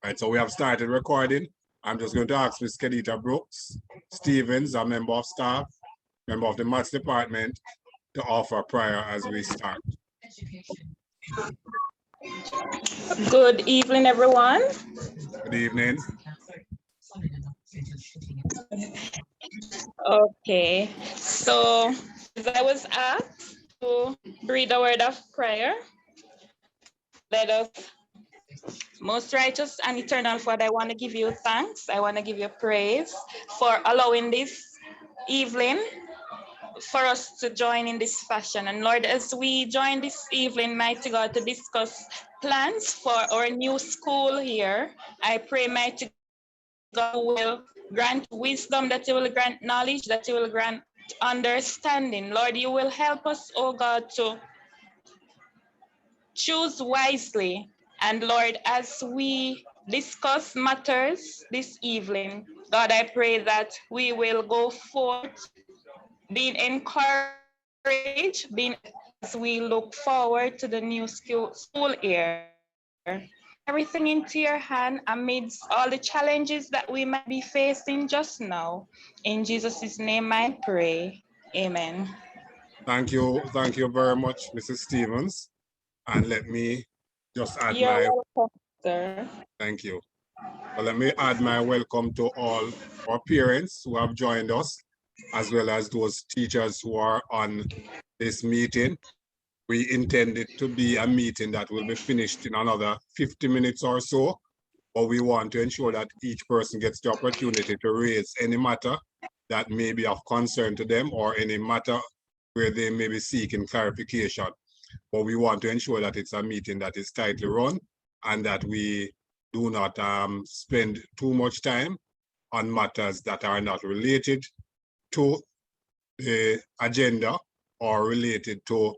Right, so we have started recording. I'm just going to ask Ms. Kedita Brooks Stevens, a member of staff, member of the maths department, to offer prayer as we start. Good evening, everyone. Good evening. Okay, so as I was asked to read a word of prayer, let us, most righteous and eternal Father, I want to give you thanks. I want to give you praise for allowing this evening for us to join in this fashion. And Lord, as we join this evening, mighty God, to discuss plans for our new school here, I pray, mighty God, you will grant wisdom, that you will grant knowledge, that you will grant understanding. Lord, you will help us, oh God, to choose wisely. And Lord, as we discuss matters this evening, God, I pray that we will go forth being encouraged, being as we look forward to the new school year. Everything into your hand amidst all the challenges that we might be facing just now. In Jesus' name I pray. Amen. Thank you very much, Mrs. Stevens. And let me just add You're my welcome, sir. thank you. Well, let me add my welcome to all our parents who have joined us, as well as those teachers who are on this meeting. We intend it to be a meeting that will be finished in another 50 minutes or so, but we want to ensure that each person gets the opportunity to raise any matter that may be of concern to them or any matter where they may be seeking clarification. But we want to ensure that it's a meeting that is tightly run and that we do not spend too much time on matters that are not related to the agenda or related to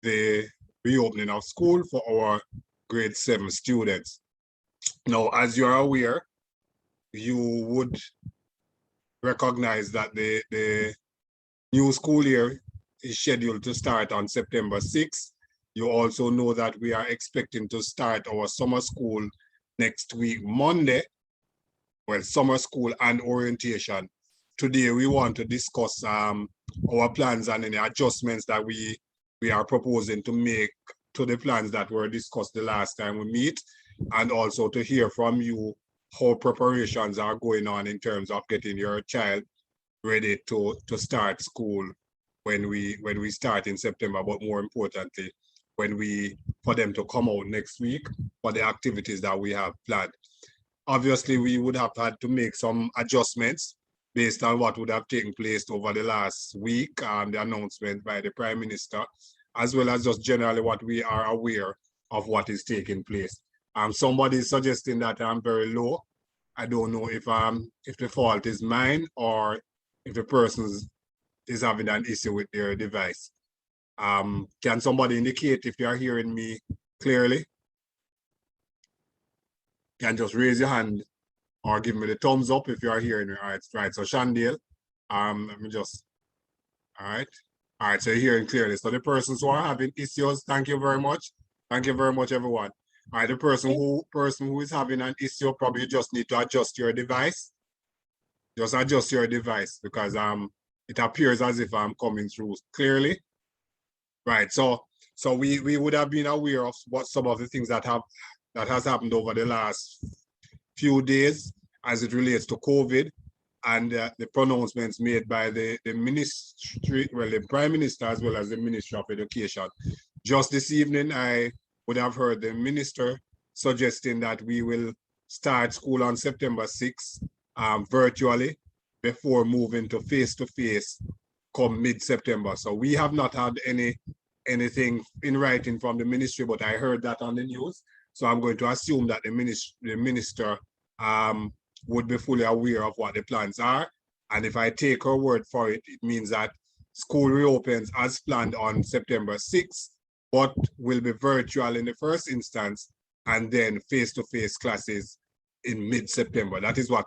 the reopening of school for our grade 7 students. Now, as you're aware, you would recognize that the new school year is scheduled to start on September 6th. You also know that we are expecting to start our summer school next week, Monday. Well, summer school and orientation. Today, we want to discuss our plans and any adjustments that we are proposing to make to the plans that were discussed the last time we meet, and also to hear from you how preparations are going on in terms of getting your child ready to start school when we start in September, but more importantly, for them to come out next week for the activities that we have planned. Obviously, we would have had to make some adjustments based on what would have taken place over the last week, the announcement by the Prime Minister, as well as just generally what we are aware of what is taking place. Somebody is suggesting that I'm very low. I don't know if the fault is mine or if the person is having an issue with their device. Can somebody indicate if they are hearing me clearly? Can just raise your hand or give me the thumbs up if you are hearing me. All right, so Shandale, let me just, all right, so you're hearing clearly. So the persons who are having issues, thank you very much. Thank you very much, everyone. All right, the person who is having an issue, probably just need to adjust your device. Just adjust your device because it appears as if I'm coming through clearly. Right, so we would have been aware of what some of the things that has happened over the last few days as it relates to COVID and the pronouncements made by the ministry, well, the Prime Minister as well as the Ministry of Education. Just this evening, I would have heard the minister suggesting that we will start school on September 6th virtually before moving to face-to-face come mid-September. So we have not had anything in writing from the ministry, but I heard that on the news. So I'm going to assume that the minister would be fully aware of what the plans are. And if I take her word for it, it means that school reopens as planned on September 6th, but will be virtual in the first instance, and then face-to-face classes in mid-September. That is what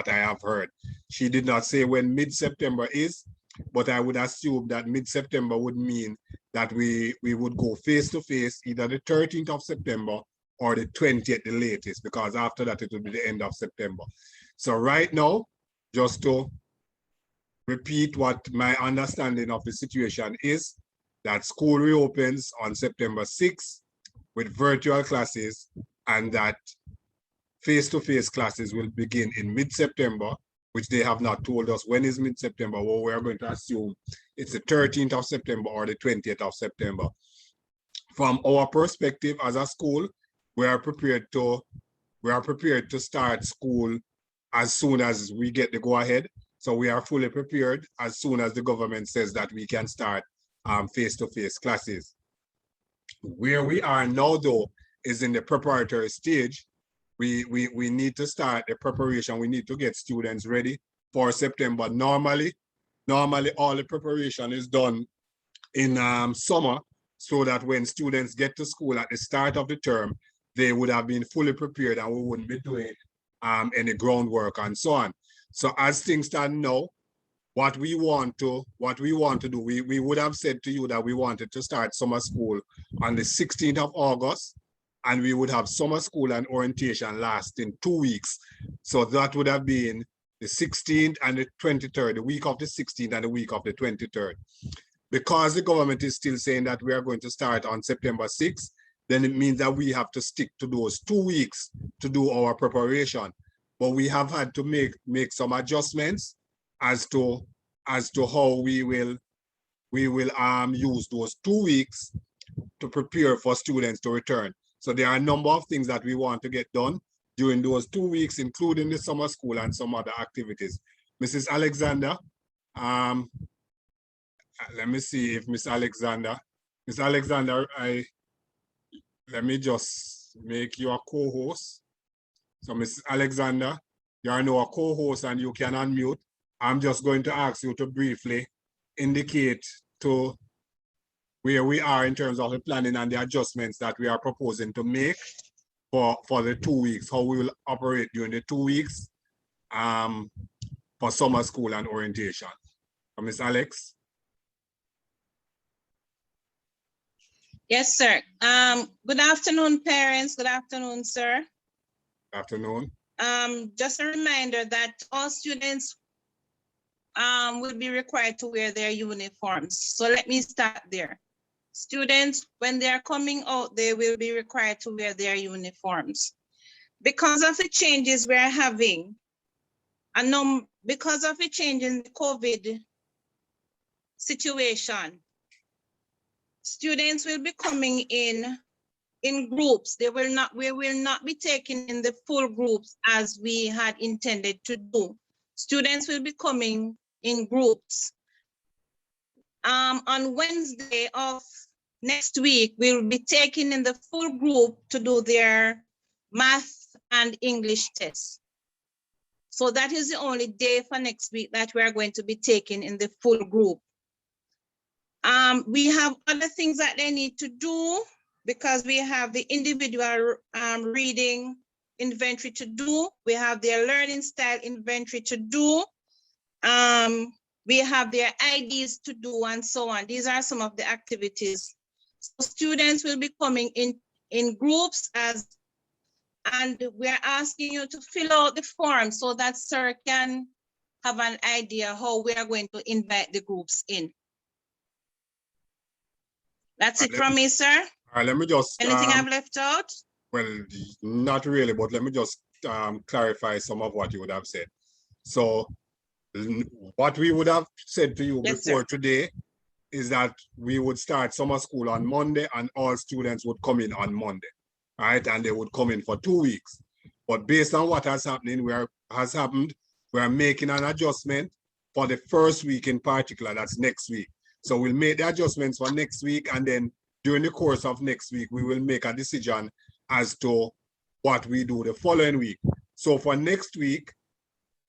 I have heard. She did not say when mid-September is, but I would assume that mid-September would mean that we would go face-to-face either the 13th of September or the 20th, the latest, because after that it will be the end of September. So right now, just to repeat what my understanding of the situation is, that school reopens on September 6th with virtual classes, and that face-to-face classes will begin in mid-September, which they have not told us when is mid-September. Well, we're going to assume it's the 13th of September or the 20th of September. From our perspective as a school, we are prepared to start school as soon as we get the go-ahead. So we are fully prepared as soon as the government says that we can start face-to-face classes. Where we are now, though, is in the preparatory stage. We need to start the preparation. We need to get students ready for September. Normally all the preparation is done in summer, so that when students get to school at the start of the term, they would have been fully prepared and we wouldn't be doing any groundwork and so on. So as things stand now, what we want to do, we would have said to you that we wanted to start summer school on the 16th of August, and we would have summer school and orientation lasting 2 weeks. So that would have been the 16th and the 23rd, the week of the 16th and the week of the 23rd. Because the government is still saying that we are going to start on September 6th, then it means that we have to stick to those 2 weeks to do our preparation. But we have had to make some adjustments as to how we will use those 2 weeks to prepare for students to return. So there are a number of things that we want to get done during those 2 weeks, including the summer school and some other activities. Mrs. Alexander, let me see if Miss Alexander, let me just make you a co-host. So Miss Alexander, you are now a co-host and you can unmute. I'm just going to ask you to briefly indicate to where we are in terms of the planning and the adjustments that we are proposing to make for the 2 weeks, how we will operate during the 2 weeks for summer school and orientation. So Ms. Alex. Yes, sir. Good afternoon, parents. Good afternoon, sir. Good afternoon. Just a reminder that all students will be required to wear their uniforms. So let me start there. Students, when they are coming out, they will be required to wear their uniforms. Because of the changes we are having, because of the change in the COVID situation, students will be coming in groups. We will not be taken in the full groups as we had intended to do. Students will be coming in groups. On Wednesday of next week, we'll be taken in the full group to do their math and English tests. So that is the only day for next week that we are going to be taken in the full group. We have other things that they need to do because we have the individual reading inventory to do. We have their learning style inventory to do. We have their IDs to do and so on. These are some of the activities. So students will be coming in groups and we're asking you to fill out the form so that sir can have an idea how we are going to invite the groups in. That's it from me, sir. Let me just. Anything I've left out? Well, not really, but let me just clarify some of what you would have said. So what we would have said to you before today is that we would start summer school on Monday and all students would come in on Monday, right? And they would come in for 2 weeks. But based on what has happened, we are making an adjustment for the first week in particular, that's next week. So we'll make the adjustments for next week, and then during the course of next week, we will make a decision as to what we do the following week. So for next week,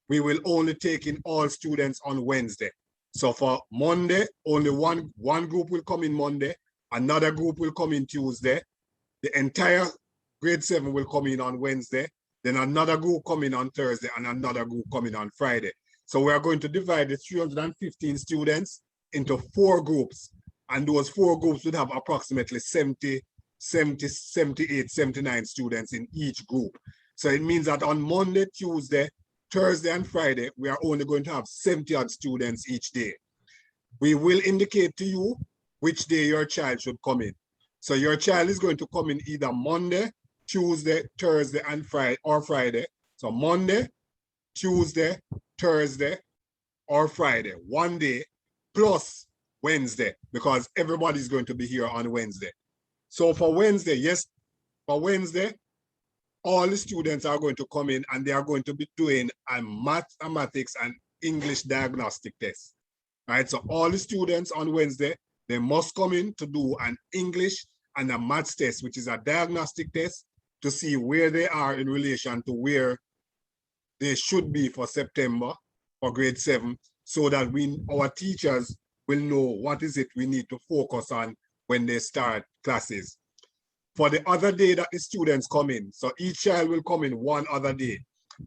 we will only take in all students on Wednesday. So for Monday, only one group will come in Monday, another group will come in Tuesday, the entire grade 7 will come in on Wednesday, then another group come in on Thursday, and another group come in on Friday. So we are going to divide the 315 students into 4 groups, and those 4 groups would have approximately 70 70, 78, 79 students in each group. So it means that on Monday, Tuesday, Thursday, and Friday, we are only going to have 70 odd students each day. We will indicate to you which day your child should come in. So your child is going to come in either Monday, Tuesday, Thursday, and Friday. So Monday, Tuesday, Thursday, or Friday, one day, plus Wednesday, because everybody's going to be here on Wednesday. So for Wednesday, yes, for Wednesday, all the students are going to come in and they are going to be doing a mathematics and English diagnostic test. Right, so all the students on Wednesday, they must come in to do an English and a maths test, which is a diagnostic test to see where they are in relation to where they should be for September for grade 7, so that our teachers will know what is it we need to focus on when they start classes. For the other day that the students come in, so each child will come in one other day.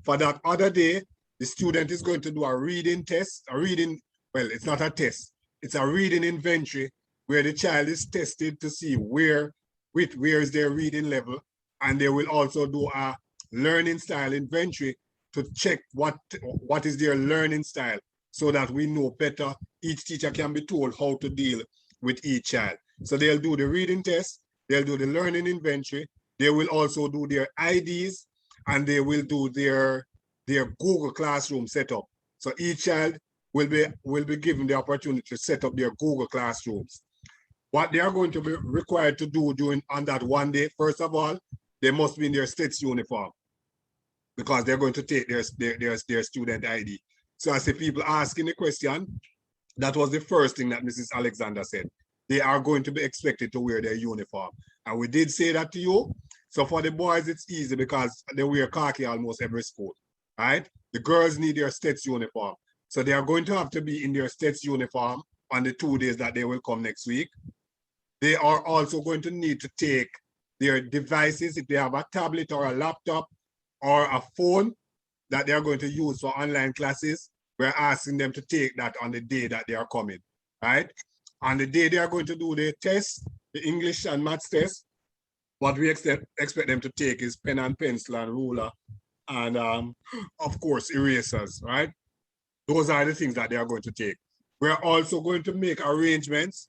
For that other day, the student is going to do a reading test, well, it's not a test, it's a reading inventory where the child is tested to see where is their reading level, and they will also do a learning style inventory to check what is their learning style, so that we know better, each teacher can be told how to deal with each child. So they'll do the reading test, they'll do the learning inventory, they will also do their IDs, and they will do their Google Classroom setup. So each child will be given the opportunity to set up their Google Classrooms. What they are going to be required to do on that one day, first of all, they must be in their state's uniform, because they're going to take their student ID. So I see people asking the question, that was the first thing that Mrs. Alexander said. They are going to be expected to wear their uniform. And we did say that to you. So for the boys, it's easy because they wear khaki almost every school, right? The girls need their state's uniform. So they are going to have to be in their state's uniform on the 2 days that they will come next week. They are also going to need to take their devices, if they have a tablet or a laptop or a phone that they are going to use for online classes. We're asking them to take that on the day that they are coming, right? On the day they are going to do the test, the English and maths test, what we expect them to take is pen and pencil and ruler and of course erasers, right? Those are the things that they are going to take. We're also going to make arrangements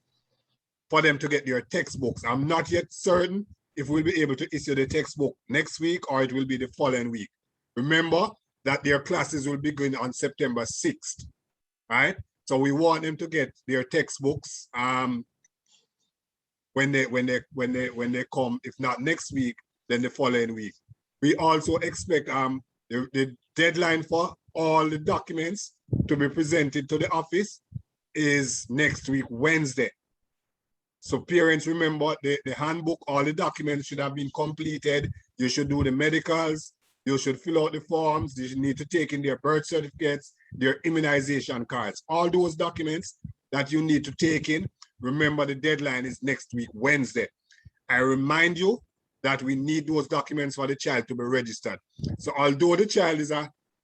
for them to get their textbooks. I'm not yet certain if we'll be able to issue the textbook next week or it will be the following week. Remember that their classes will begin on September 6th, right? So we want them to get their textbooks when they come, if not next week, then the following week. We also expect the deadline for all the documents to be presented to the office is next week, Wednesday. So parents, remember the handbook, all the documents should have been completed. You should do the medicals, you should fill out the forms, you need to take in their birth certificates, their immunization cards, all those documents that you need to take in. Remember the deadline is next week, Wednesday. I remind you that we need those documents for the child to be registered. So although the child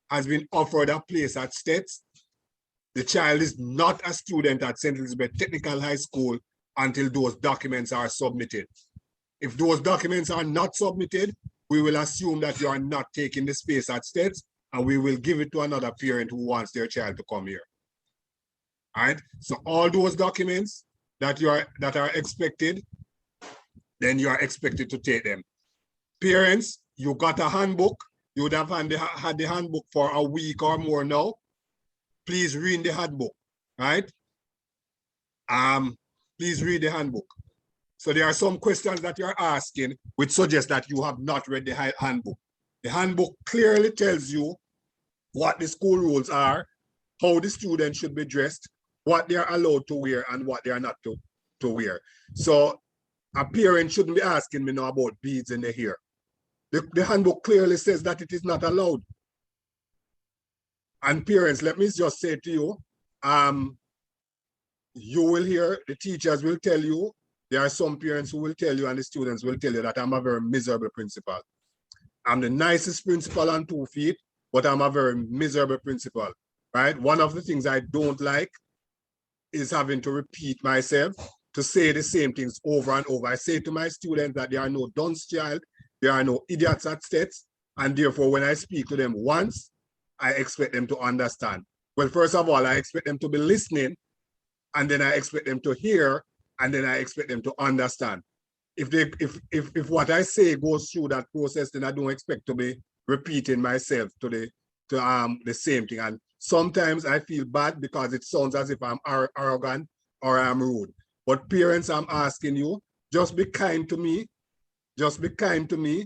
has been offered a place at States, the child is not a student at St. Elizabeth Technical High School until those documents are submitted. If those documents are not submitted, we will assume that you are not taking the space at States, and we will give it to another parent who wants their child to come here. All right, so all those documents that are expected, then you are expected to take them. Parents, you got a handbook. You would have had the handbook for a week or more now. Please read the handbook, right? Please read the handbook. So there are some questions that you're asking which suggest that you have not read the handbook. The handbook clearly tells you what the school rules are, how the students should be dressed, what they are allowed to wear and what they are not to wear. So a parent shouldn't be asking me now about beads in the hair. The handbook clearly says that it is not allowed. And parents, let me just say to you, you will hear, the teachers will tell you, there are some parents who will tell you and the students will tell you that I'm a very miserable principal. I'm the nicest principal on 2 feet, but I'm a very miserable principal, right? One of the things I don't like is having to repeat myself to say the same things over and over. I say to my students that there are no dunce child, there are no idiots at states, and therefore when I speak to them once, I expect them to understand. Well, first of all, I expect them to be listening, and then I expect them to hear, and then I expect them to understand. If what I say goes through that process, then I don't expect to be repeating myself to the same thing. And sometimes I feel bad because it sounds as if I'm arrogant or I'm rude. But parents, I'm asking you, just be kind to me. Just be kind to me.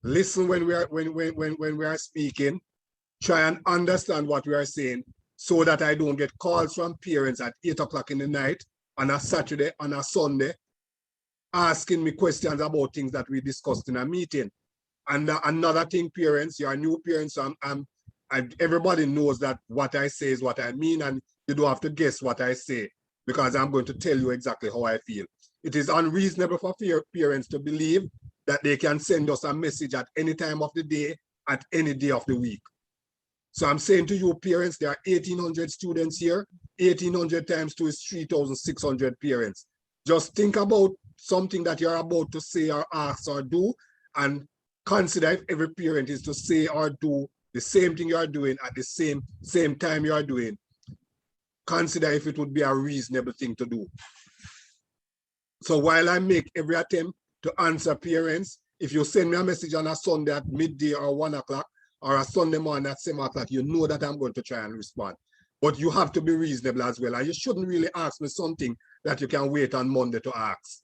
Listen when we are speaking. Try and understand what we are saying so that I don't get calls from parents at 8 o'clock in the night on a Saturday, on a Sunday, asking me questions about things that we discussed in a meeting. And another thing, parents, you are new parents, everybody knows that what I say is what I mean, and you don't have to guess what I say because I'm going to tell you exactly how I feel. It is unreasonable for parents to believe that they can send us a message at any time of the day, at any day of the week. So I'm saying to you parents, there are 1,800 students here. 1,800 times 2 is 3,600 parents. Just think about something that you're about to say or ask or do, and consider if every parent is to say or do the same thing you're doing at the same time you're doing. Consider if it would be a reasonable thing to do. So while I make every attempt to answer parents, if you send me a message on a Sunday at midday or 1 o'clock, or a Sunday morning at 7 o'clock, you know that I'm going to try and respond. But you have to be reasonable as well. And you shouldn't really ask me something that you can wait on Monday to ask,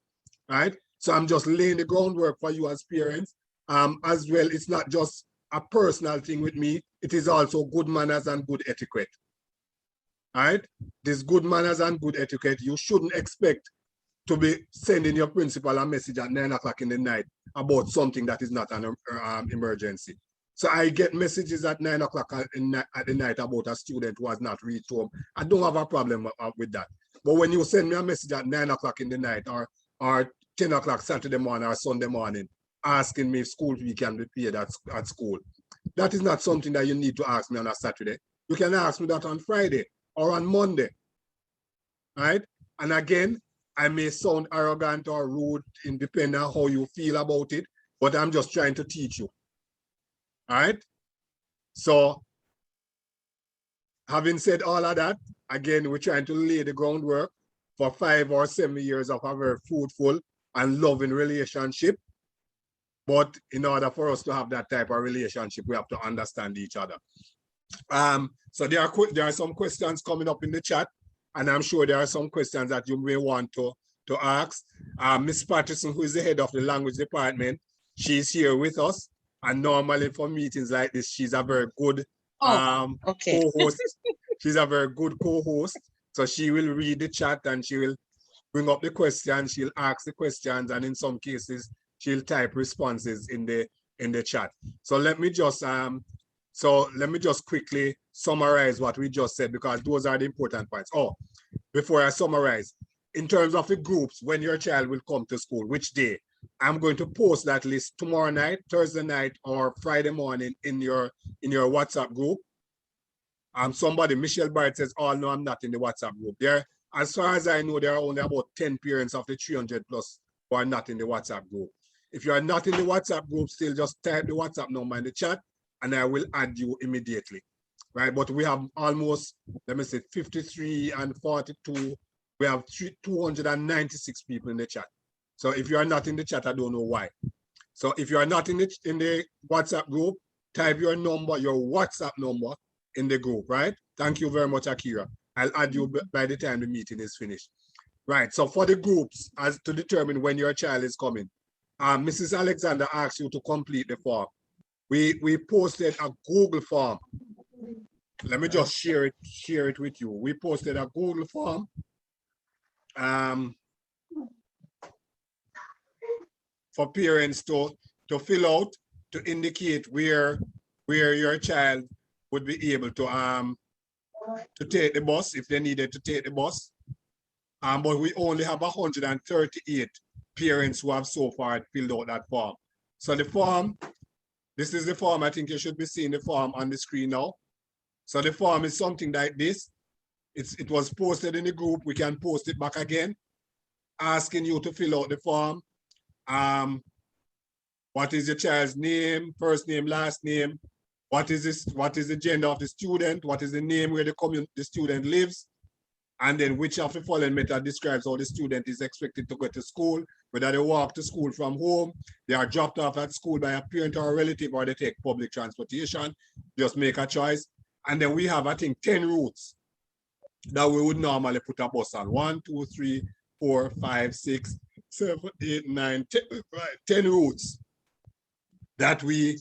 right? So I'm just laying the groundwork for you as parents. As well, it's not just a personal thing with me. It is also good manners and good etiquette, all right? This good manners and good etiquette, you shouldn't expect to be sending your principal a message at 9 o'clock in the night about something that is not an emergency. So I get messages at 9 o'clock at the night about a student who has not reached home. I don't have a problem with that. But when you send me a message at 9 o'clock in the night or 10 o'clock Saturday morning or Sunday morning, asking me if school fee can be paid at school, that is not something that you need to ask me on a Saturday. You can ask me that on Friday or on Monday, right? And again, I may sound arrogant or rude, depending on how you feel about it, but I'm just trying to teach you. All right. So having said all of that, again, we're trying to lay the groundwork for 5 or 7 years of a very fruitful and loving relationship. But in order for us to have that type of relationship, we have to understand each other. So there are some questions coming up in the chat, and I'm sure there are some questions that you may want to ask. Ms. Patterson, who is the head of the language department, she's here with us. And normally for meetings like this, she's a very good co-host. She's a very good co-host. So she will read the chat and she will bring up the questions. She'll ask the questions, and in some cases, she'll type responses in the chat. So let me just quickly summarize what we just said, because those are the important points. Oh, before I summarize, in terms of the groups, when your child will come to school, which day, I'm going to post that list tomorrow night, Thursday night, or Friday morning in your WhatsApp group. Somebody, Michelle Barrett says, oh no, I'm not in the WhatsApp group. There, as far as I know, there are only about 10 parents of the 300 plus who are not in the WhatsApp group. If you are not in the WhatsApp group still, just type the WhatsApp number in the chat and I will add you immediately, right? But we have almost, let me say, 53 and 42. We have 296 people in the chat. So if you are not in the chat, I don't know why. So if you are not in the WhatsApp group, type your number, your WhatsApp number in the group, right? Thank you very much, Akira. I'll add you by the time the meeting is finished. Right, so for the groups, as to determine when your child is coming, Mrs. Alexander asked you to complete the form. We posted a Google form. Let me just share it with you. We posted a Google form. For parents to fill out, to indicate where your child would be able to take the bus if they needed to take the bus. But we only have 138 parents who have so far filled out that form. So the form, this is the form. I think you should be seeing the form on the screen now. So the form is something like this. It was posted in the group. We can post it back again. asking you to fill out the form. What is your child's name, first name, last name? What is this? What is the gender of the student? What is the name where the student lives? And then which of the following method describes how the student is expected to go to school, whether they walk to school from home, they are dropped off at school by a parent or a relative, or they take public transportation. Just make a choice. And then we have, I think, 10 routes that we would normally put a bus on. 1, 2, 3, 4, 5, 6, 7, 8, 9, 10 routes that we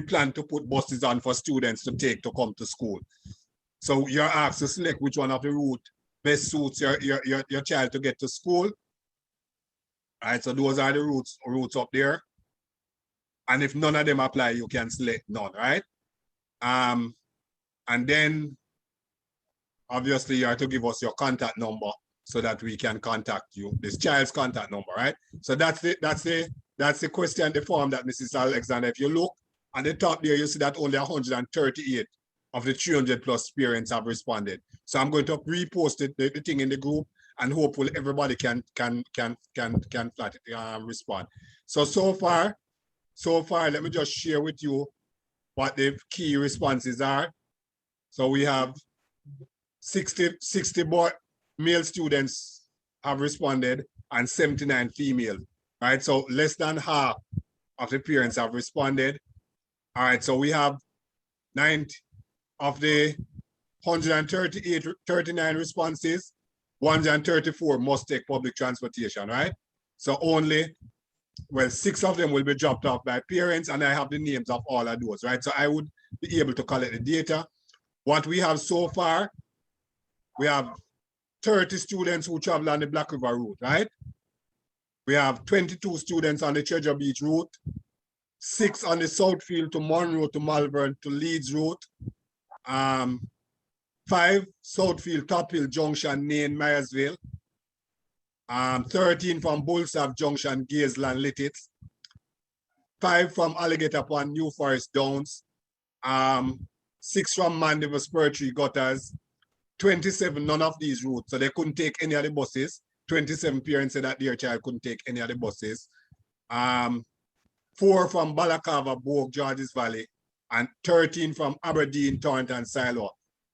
plan to put buses on for students to take to come to school. So you're asked to select which one of the route best suits your child to get to school. All right, so those are the routes up there. And if none of them apply, you can select none, right? And then obviously you have to give us your contact number so that we can contact you, this child's contact number, right? So that's the question, the form that Mrs. Alexander, if you look at the top there, you see that only 138 of the 300 plus parents have responded. So I'm going to repost the thing in the group, and hopefully everybody can respond. So far, let me just share with you what the key responses are. So we have 60 male students have responded and 79 female, right? So less than half of the parents have responded. All right, so we have 90 of the 39 responses, 134 must take public transportation, right? So only, well, 6 of them will be dropped off by parents, and I have the names of all of those, right? So I would be able to collect the data. What we have so far, we have 30 students who travel on the Black River route, right? We have 22 students on the Treasure Beach route, 6 on the Southfield to Monroe to Malvern to Leeds route, 5 Southfield, Top Hill Junction, Nain, Myersville, 13 from Bullsav Junction, Gazeland, Littitz, 5 from Alligator Pond, New Forest Downs, 6 from Mandeville, Spur Tree, Gutters, 27, none of these routes, so they couldn't take any of the buses. 27 parents said that their child couldn't take any of the buses. 4 from Balaclava, Bogue, Georges Valley, and 13 from Aberdeen, Torrent, and Silo,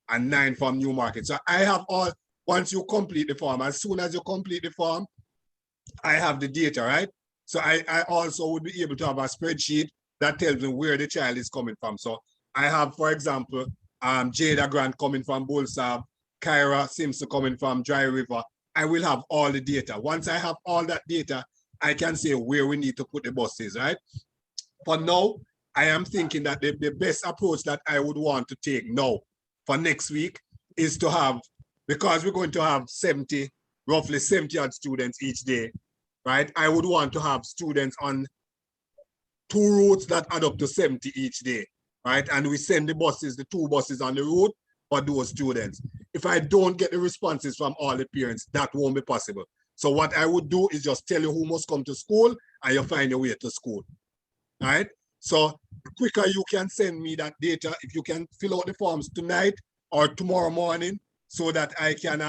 and 9 from Newmarket. So I have all, once you complete the form, as soon as you complete the form, I have the data, right? So I also would be able to have a spreadsheet that tells me where the child is coming from. So I have, for example, Jada Grant coming from Bullsav, Kyra Simpson coming from Dry River. I will have all the data. Once I have all that data, I can say where we need to put the buses, right? For now, I am thinking that the best approach that I would want to take now for next week is to have, because we're going to have roughly 70 odd students each day, right? I would want to have students on 2 routes that add up to 70 each day, right? And we send the 2 buses on the route for those students. If I don't get the responses from all the parents, that won't be possible. So what I would do is just tell you who must come to school, and you find your way to school, all right? So the quicker you can send me that data, if you can fill out the forms tonight or tomorrow morning, so that I can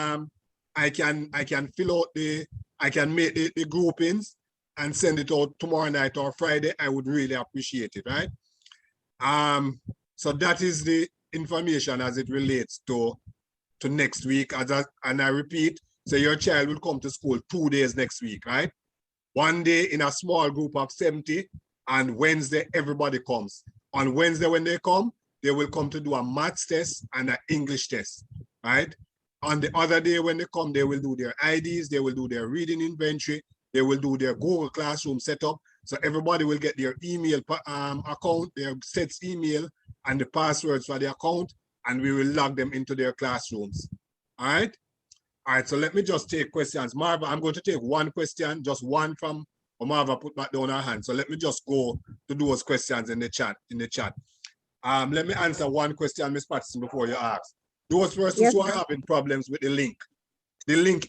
fill out I can make the groupings and send it out tomorrow night or Friday, I would really appreciate it, right? So that is the information as it relates to next week. And I repeat, so your child will come to school 2 days next week, right? 1 day in a small group of 70, and Wednesday, everybody comes. On Wednesday, when they come, they will come to do a maths test and an English test, right? On the other day when they come, they will do their IDs, they will do their reading inventory, they will do their Google Classroom setup. So everybody will get their email account, their sets email, and the passwords for the account, and we will log them into their classrooms, all right? All right, so let me just take questions. Marva, I'm going to take one question, just one from Marva put back down her hand. So let me just go to those questions in the chat. Let me answer one question, Ms. Patterson, before you ask. Those persons who are having problems with the link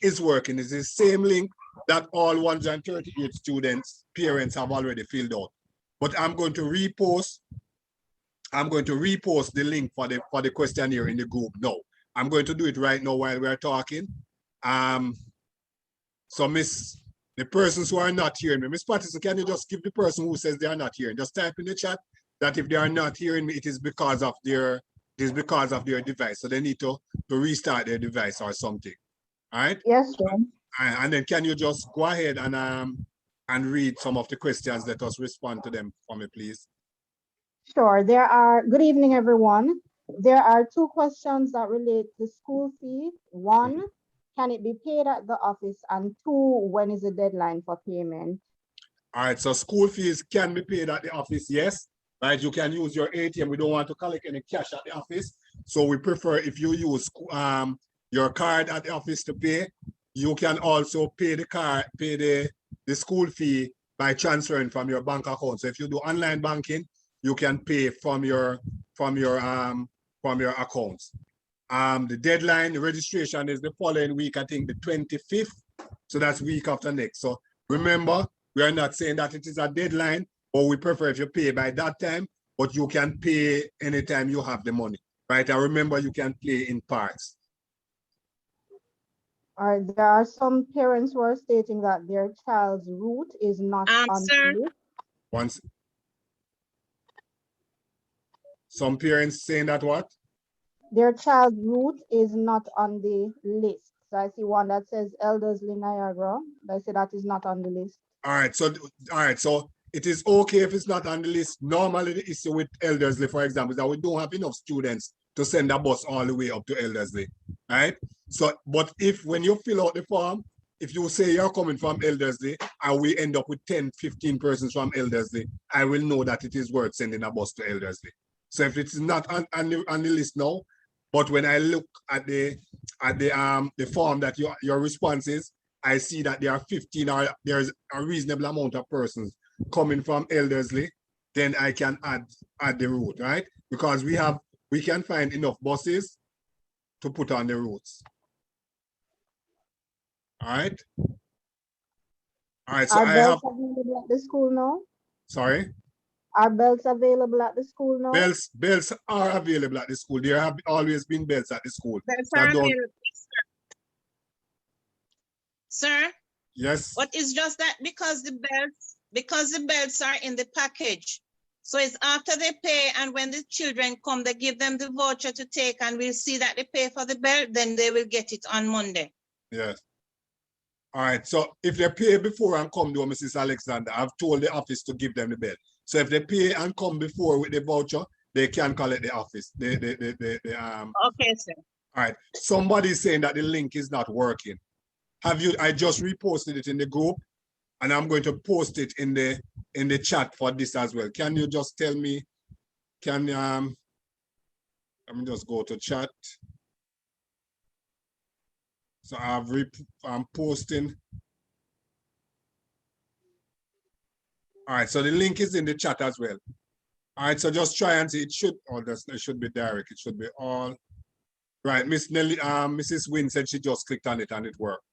is working. It's the same link that all 138 students, parents have already filled out. But I'm going to repost the link for the questionnaire in the group now. I'm going to do it right now while we're talking. So the persons who are not hearing me, Miss Patterson, can you just give the person who says they are not hearing, just type in the chat that if they are not hearing me, it is because of their device. So they need to restart their device or something. All right. Yes, sir. And then can you just go ahead and read some of the questions, let us respond to them for me, please. Sure. Good evening, everyone. There are two questions that relate to school fee. One, can it be paid at the office? And two, when is the deadline for payment? All right, so school fees can be paid at the office, yes. Right, you can use your ATM. We don't want to collect any cash at the office. So we prefer if you use your card at the office to pay, you can also pay the school fee by transferring from your bank account. So if you do online banking, you can pay from your accounts. The deadline, the registration is the following week, I think the 25th. So that's week after next. So remember, we are not saying that it is a deadline, but we prefer if you pay by that time, but you can pay anytime you have the money, right? And remember, you can pay in parts. All right, there are some parents who are stating that their child's route is not on Sir. the list. Some parents saying that what? Their child's route is not on the list. So I see one that says Elderslie, Niagara. I say that is not on the list. All right, so it is okay if it's not on the list. Normally the issue with Elderslie, for example, is that we don't have enough students to send a bus all the way up to Elderslie, right? So, but when you fill out the form, if you say you're coming from Elderslie and we end up with 10, 15 persons from Elderslie, I will know that it is worth sending a bus to Elderslie. So if it is not on the list now, but when I look at the form that your response is, I see that there are 15 or there's a reasonable amount of persons coming from Elderslie, then I can add the route, right? Because we can find enough buses to put on the routes. All right. All right. So are belts available at the school now? Sorry. Are belts available at the school now? Belts are available at the school. There have always been belts at the school. Belts are available, sir. Yes. But it's just that because the belts are in the package. So it's after they pay, and when the children come, they give them the voucher to take, and we'll see that they pay for the belt, then they will get it on Monday. Yes. All right. So if they pay before and come, though, Mrs. Alexander, I've told the office to give them the belt. So if they pay and come before with the voucher, they can call it the office. Okay, sir. All right. Somebody's saying that the link is not working. I just reposted it in the group, and I'm going to post it in the chat for this as well. Can you just tell me, let me just go to chat. So I'm posting. All right, so the link is in the chat as well. All right, so just try and see. It should be direct. It should be all right. Miss Nelly, Mrs. Wynn said she just clicked on it and it worked.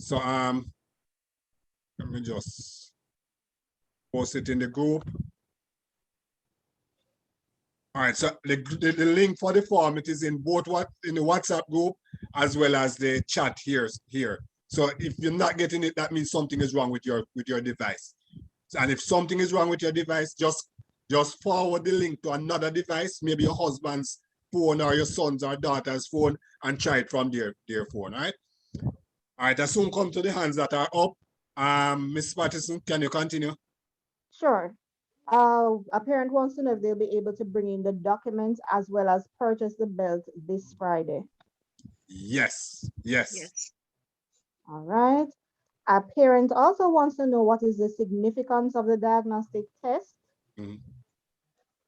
So let me just post it in the group. All right, so the link for the form, it is in both in the WhatsApp group as well as the chat here. So if you're not getting it, that means something is wrong with your device. And if something is wrong with your device, just forward the link to another device, maybe your husband's phone or your son's or daughter's phone, and try it from their phone, all right? All right, I soon come to the hands that are up. Ms. Patterson, can you continue? Sure. A parent wants to know if they'll be able to bring in the documents as well as purchase the belt this Friday. Yes. All right. A parent also wants to know what is the significance of the diagnostic test,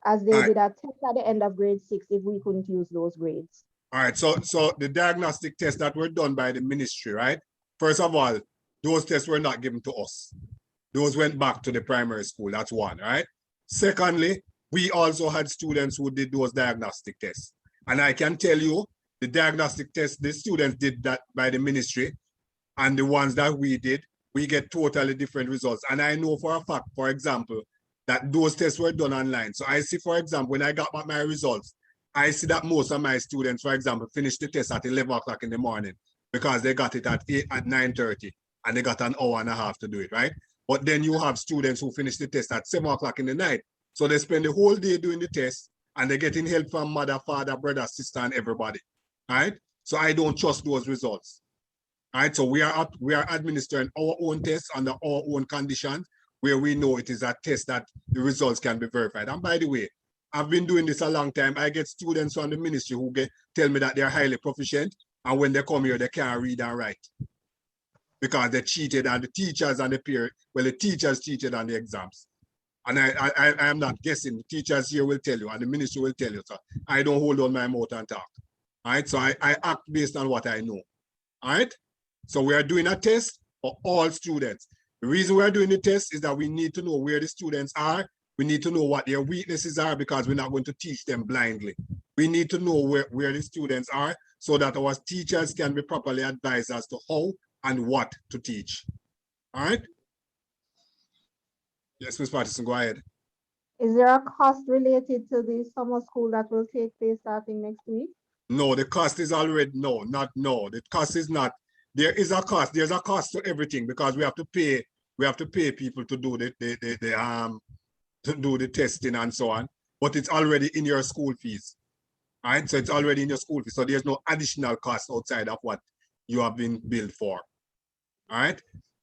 as they did a test at the end of grade 6 if we couldn't use those grades. All right, so the diagnostic tests that were done by the ministry, right? First of all, those tests were not given to us. Those went back to the primary school, that's one, right? Secondly, we also had students who did those diagnostic tests. And I can tell you, the diagnostic tests, the students did that by the ministry, and the ones that we did, we get totally different results. And I know for a fact, for example, that those tests were done online. So I see, for example, when I got back my results, I see that most of my students, for example, finished the test at 11 o'clock in the morning because they got it at 9:30. and they got an hour and a half to do it, right? But then you have students who finish the test at 7 o'clock in the night. So they spend the whole day doing the test and they're getting help from mother, father, brother, sister, and everybody, right? So I don't trust those results, right? So we are administering our own tests under our own conditions where we know it is a test that the results can be verified. And by the way, I've been doing this a long time. I get students from the ministry who tell me that they're highly proficient, and when they come here, they can't read and write because they cheated, and the teachers and the parents, well, the teachers cheated on the exams. And I am not guessing. The teachers here will tell you, and the ministry will tell you. So I don't hold on my mouth and talk. All right. So I act based on what I know. All right. So we are doing a test for all students. The reason we're doing the test is that we need to know where the students are. We need to know what their weaknesses are because we're not going to teach them blindly. We need to know where the students are so that our teachers can be properly advised as to how and what to teach. All right. Yes, Ms. Patterson, go ahead. Is there a cost related to the summer school that will take place starting next week? No, the cost is already, no. The cost is not. There is a cost. There's a cost to everything because we have to pay people to do the testing and so on. But it's already in your school fees. All right. So it's already in your school fees. So there's no additional cost outside of what you have been billed for. All right.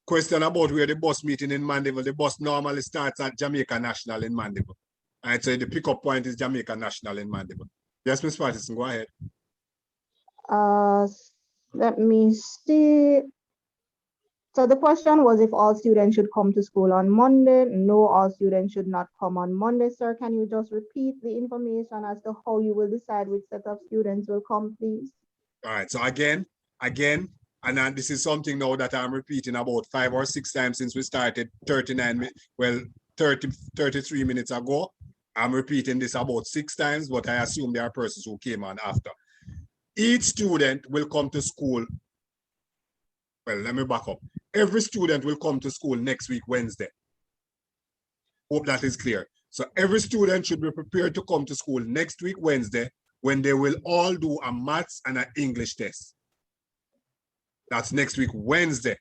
Question about where the bus meeting in Mandeville. The bus normally starts at Jamaica National in Mandeville. All right, so the pickup point is Jamaica National in Mandeville. Yes, Ms. Patterson, go ahead. Let me see. So the question was if all students should come to school on Monday. No, all students should not come on Monday. Sir, can you just repeat the information as to how you will decide which set of students will come, please? All right, so again, and then this is something now that I'm repeating about 5 or 6 times since we started 33 minutes ago. I'm repeating this about 6 times, but I assume there are persons who came on after. Each student will come to school. Well, let me back up. Every student will come to school next week, Wednesday. Hope that is clear. So every student should be prepared to come to school next week, Wednesday, when they will all do a maths and an English test. That's next week, Wednesday.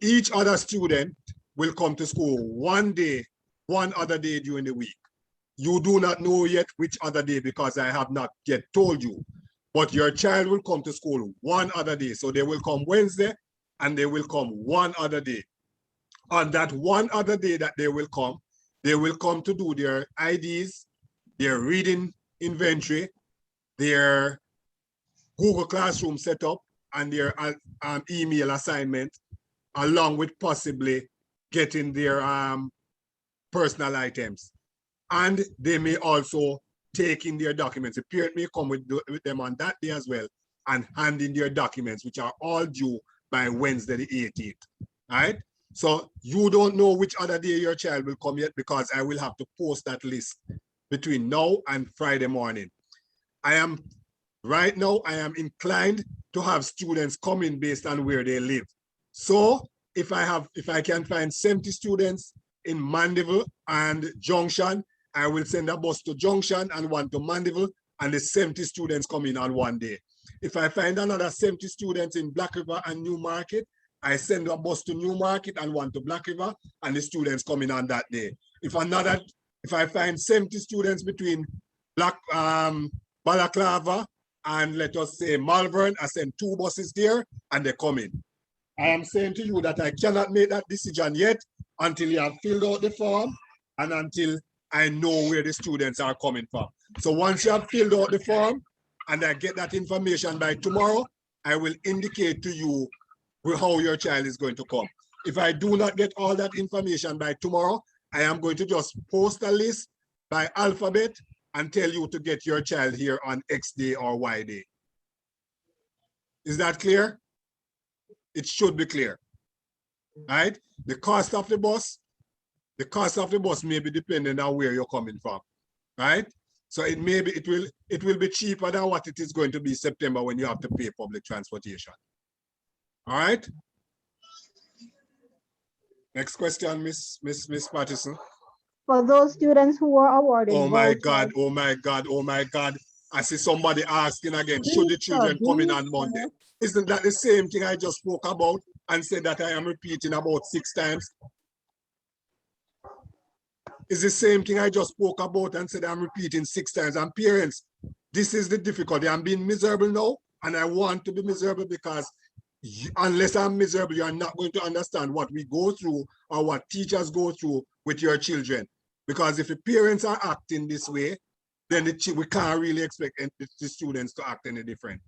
Each other student will come to school one other day during the week. You do not know yet which other day because I have not yet told you. But your child will come to school one other day. So they will come Wednesday and they will come one other day. On that one other day that they will come to do their IDs, their reading inventory, their Google Classroom setup, and their email assignment, along with possibly getting their personal items. And they may also take in their documents. The parent may come with them on that day as well and hand in their documents, which are all due by Wednesday the 18th. All right? So you don't know which other day your child will come yet because I will have to post that list between now and Friday morning. Right now, I am inclined to have students come in based on where they live. So if I can find 70 students in Mandeville and Junction, I will send a bus to Junction and one to Mandeville, and the 70 students come in on one day. If I find another 70 students in Black River and Newmarket, I send a bus to Newmarket and one to Black River, and the students come in on that day. If I find 70 students between Balaclava and let us say Malvern, I send 2 buses there and they come in. I am saying to you that I cannot make that decision yet until you have filled out the form and until I know where the students are coming from. So once you have filled out the form and I get that information by tomorrow, I will indicate to you how your child is going to come. If I do not get all that information by tomorrow, I am going to just post a list by alphabet and tell you to get your child here on X day or Y day. Is that clear? It should be clear, right? The cost of the bus may be dependent on where you're coming from, right? So it will be cheaper than what it is going to be September when you have to pay public transportation. All right. Next question, Miss Patterson. For those students who were awarded. Oh my God, oh my God, oh my God. I see somebody asking again, should the children come in on Monday? Isn't that the same thing I just spoke about? and say that I am repeating about 6 times? It's the same thing I just spoke about and said I'm repeating 6 times. And parents, this is the difficulty. I'm being miserable now, and I want to be miserable because unless I'm miserable, you're not going to understand what we go through or what teachers go through with your children. Because if the parents are acting this way, then we can't really expect the students to act any different.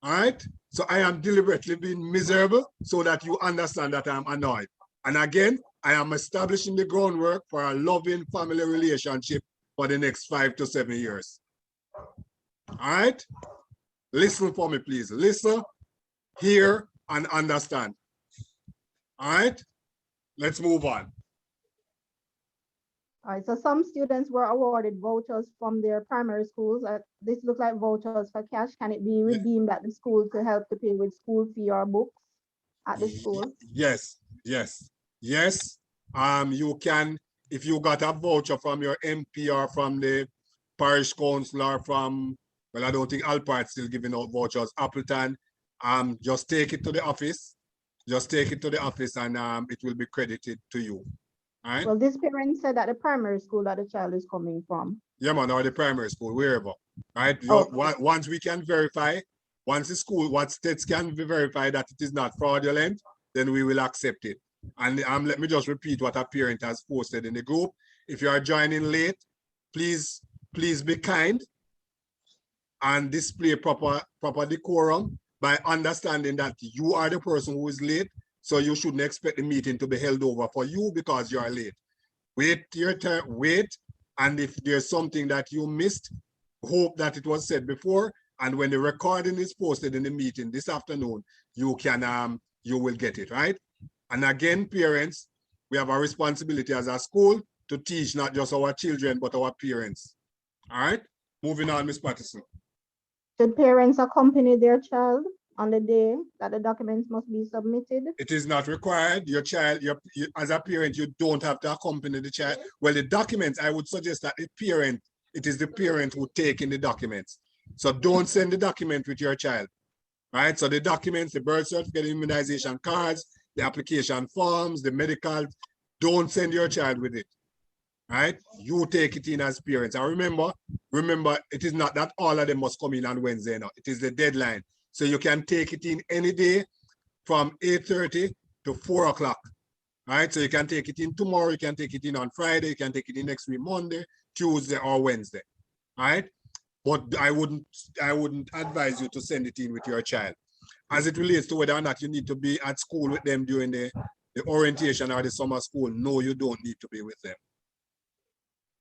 All right? So I am deliberately being miserable so that you understand that I'm annoyed. And again, I am establishing the groundwork for a loving family relationship for the next 5 to 7 years. All right? Listen for me, please. Listen, hear, and understand. All right? Let's move on. All right, so some students were awarded vouchers from their primary schools. This looks like vouchers for cash. Can it be redeemed at the school to help to pay with school fee or books at the school? Yes, yes, yes. You can, if you got a voucher from your MP or from the parish council or from, well, I don't think Alpart still giving out vouchers, Appleton, just take it to the office. Just take it to the office and it will be credited to you. All right? Well, this parent said that the primary school that the child is coming from. Yeah, man, or the primary school, wherever. Right? Okay. Once we can verify, once the school, what states can verify that it is not fraudulent, then we will accept it. And let me just repeat what a parent has posted in the group. If you are joining late, please be kind and display proper decorum by understanding that you are the person who is late. So you shouldn't expect the meeting to be held over for you because you are late. Wait your turn, wait. And if there's something that you missed, hope that it was said before. And when the recording is posted in the meeting this afternoon, you will get it, right? And again, parents, we have a responsibility as a school to teach not just our children, but our parents. All right, moving on, Ms. Patterson. Should parents accompany their child on the day that the documents must be submitted? It is not required. Your child, as a parent, you don't have to accompany the child. Well, the documents, I would suggest that it is the parent who take in the documents. So don't send the document with your child, right? So the documents, the birth certificate, immunization cards, the application forms, the medical, don't send your child with it, right? You take it in as parents. And remember, it is not that all of them must come in on Wednesday. No, it is the deadline. So you can take it in any day from 8:30 to 4 o'clock, right? So you can take it in tomorrow, you can take it in on Friday, you can take it in next week, Monday, Tuesday, or Wednesday, right? But I wouldn't advise you to send it in with your child. As it relates to whether or not you need to be at school with them during the orientation or the summer school, no, you don't need to be with them.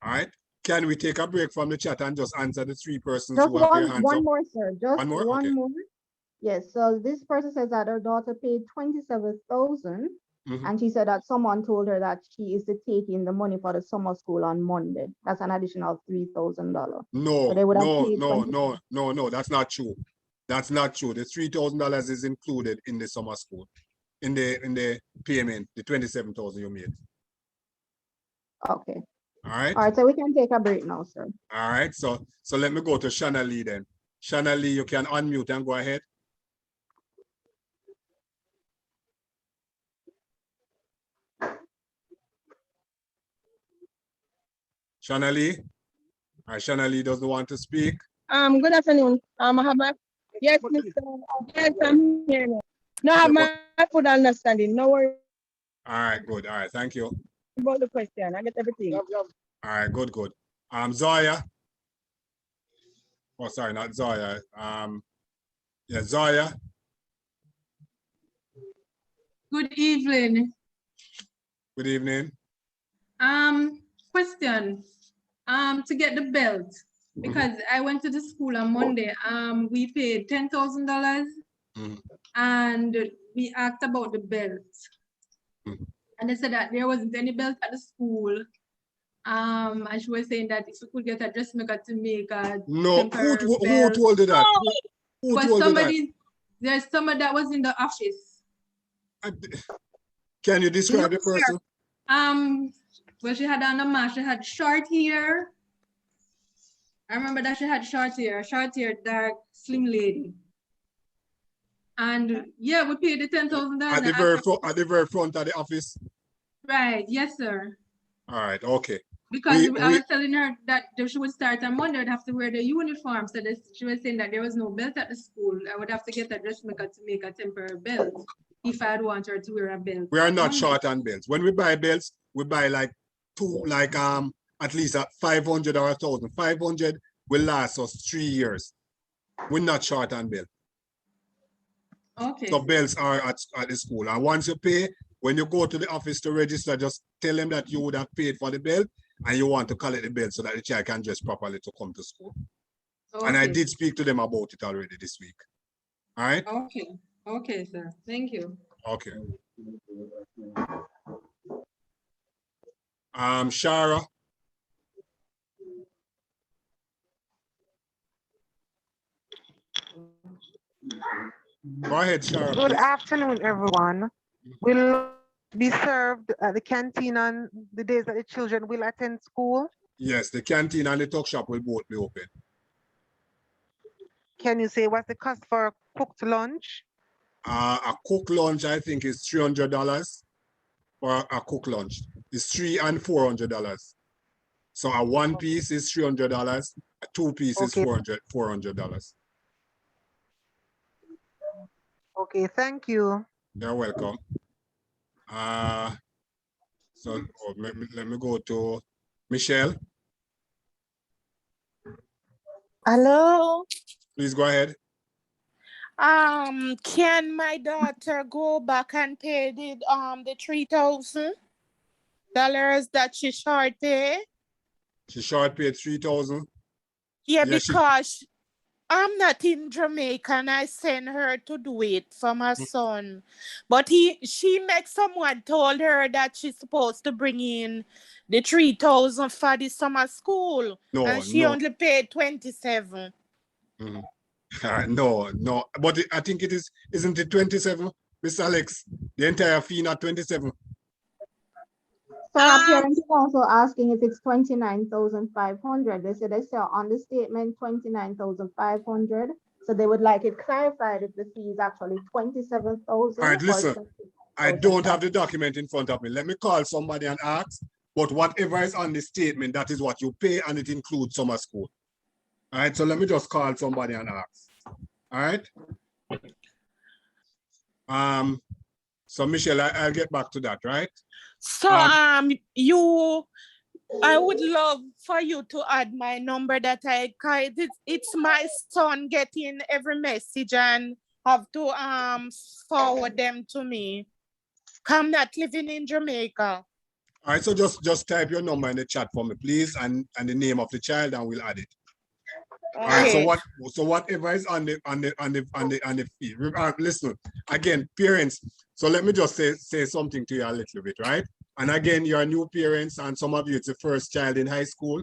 All right? Can we take a break from the chat and just answer the 3 persons Just who have their hands one up? more, sir. Just One more? one Okay. more. Yes, so this person says that her daughter paid 27,000 and she said that someone told her that she is to take in the money for the summer school on Monday. That's an additional $3,000. No, So they would have no, paid no, that's not true. That's not true. The $3,000 is included in the summer school, in the payment, the 27,000 you made. Okay. All right. All right, so we can take a break now, sir. All right. So let me go to Shanna Lee then. Shanna Lee, you can unmute and go ahead. Shanna Lee. All right, Shanna Lee doesn't want to speak. Good afternoon. I have my yes, Mr. Yes, I'm here. No, I have my full understanding. No worry All right, good. All right, thank you. about the question. I get everything. All right, good. Zoya. Oh, sorry, not Zoya. Yeah, Zoya. Good evening. Good evening. Question. To get the belt, because I went to the school on Monday. We paid $10,000 and we asked about the belt. And they said that there wasn't any belt at the school. And she was saying that if we could get a dressmaker to make a No, who belt. told you that? Who But told somebody, you that? there's someone that was in the office. Can you describe the person? Well, she had on a mask, she had short hair. I remember that she had short hair, dark, slim lady. And yeah, we paid the $10,000. At the very front of the office. Right, yes, sir. All right, okay. Because I was telling her that if she would start on Monday, I'd have to wear the uniform. So she was saying that there was no belt at the school. I would have to get a dressmaker to make a temporary belt if I'd want her to wear a belt. We are not short on belts. When we buy belts, we buy like at least 500 or 1,000. 500 will last us 3 years. We're not short on belts. Okay. So belts are at the school. And once you pay, when you go to the office to register, just tell them that you would have paid for the belt and you want to collect the belt so that the child can dress properly to come to school. Okay. And I did speak to them about it already this week. All right? Okay. Okay, sir. Thank you. Okay. Shara. Go ahead, Shara. Good afternoon, everyone. Will be served at the canteen on the days that the children will attend school? Yes, the canteen and the tuck shop will both be open. Can you say what's the cost for a cooked lunch? A cooked lunch, I think, is $300 for a cooked lunch. It's $300 and $400. So a one piece is $300, a two piece is $400. Okay, thank you. You're welcome. Let me go to Michelle. Hello. Please go ahead. Can my daughter go back and pay the $3,000 that she short pay? She short paid $3,000. Yeah, because I'm not in Jamaica and I send her to do it for my son. But she met someone told her that she's supposed to bring in the $3,000 for the summer school. No, and she only paid $27. No. But I think it isn't it 27, Miss Alex? The entire fee not 27. So our parents are also asking if it's 29,500. They say on the statement 29,500. So they would like it clarified if the fee is actually 27,000. All right, listen. I don't have the document in front of me. Let me call somebody and ask. But whatever is on the statement, that is what you pay, and it includes summer school. All right, so let me just call somebody and ask. All right. So Michelle, I'll get back to that, right? So I would love for you to add my number that it's my son getting every message and have to forward them to me. I'm not living in Jamaica. All right, so just type your number in the chat for me, please, and the name of the child, and we'll add it. Okay. All right, so whatever is on the feed. Listen, again, parents. So let me just say something to you a little bit, right? And again, you're new parents, and some of you it's the first child in high school.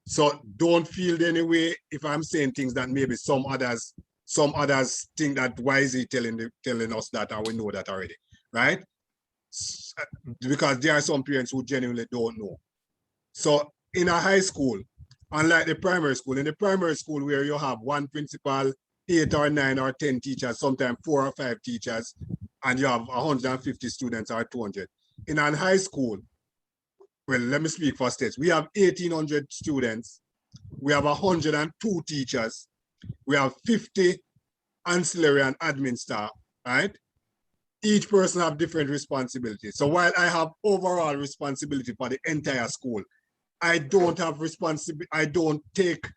So don't feel any way if I'm saying things that maybe some others think that why is he telling us that, and we know that already, right? Because there are some parents who genuinely don't know. So in a high school, unlike the primary school, in the primary school where you have one principal, 8 or 9 or 10 teachers, sometimes 4 or 5 teachers, and you have 150 students or 200. In a high school, well, let me speak for states. We have 1,800 students. We have 102 teachers. We have 50 ancillary and admin staff, right? Each person have different responsibilities. So while I have overall responsibility for the entire school, I don't take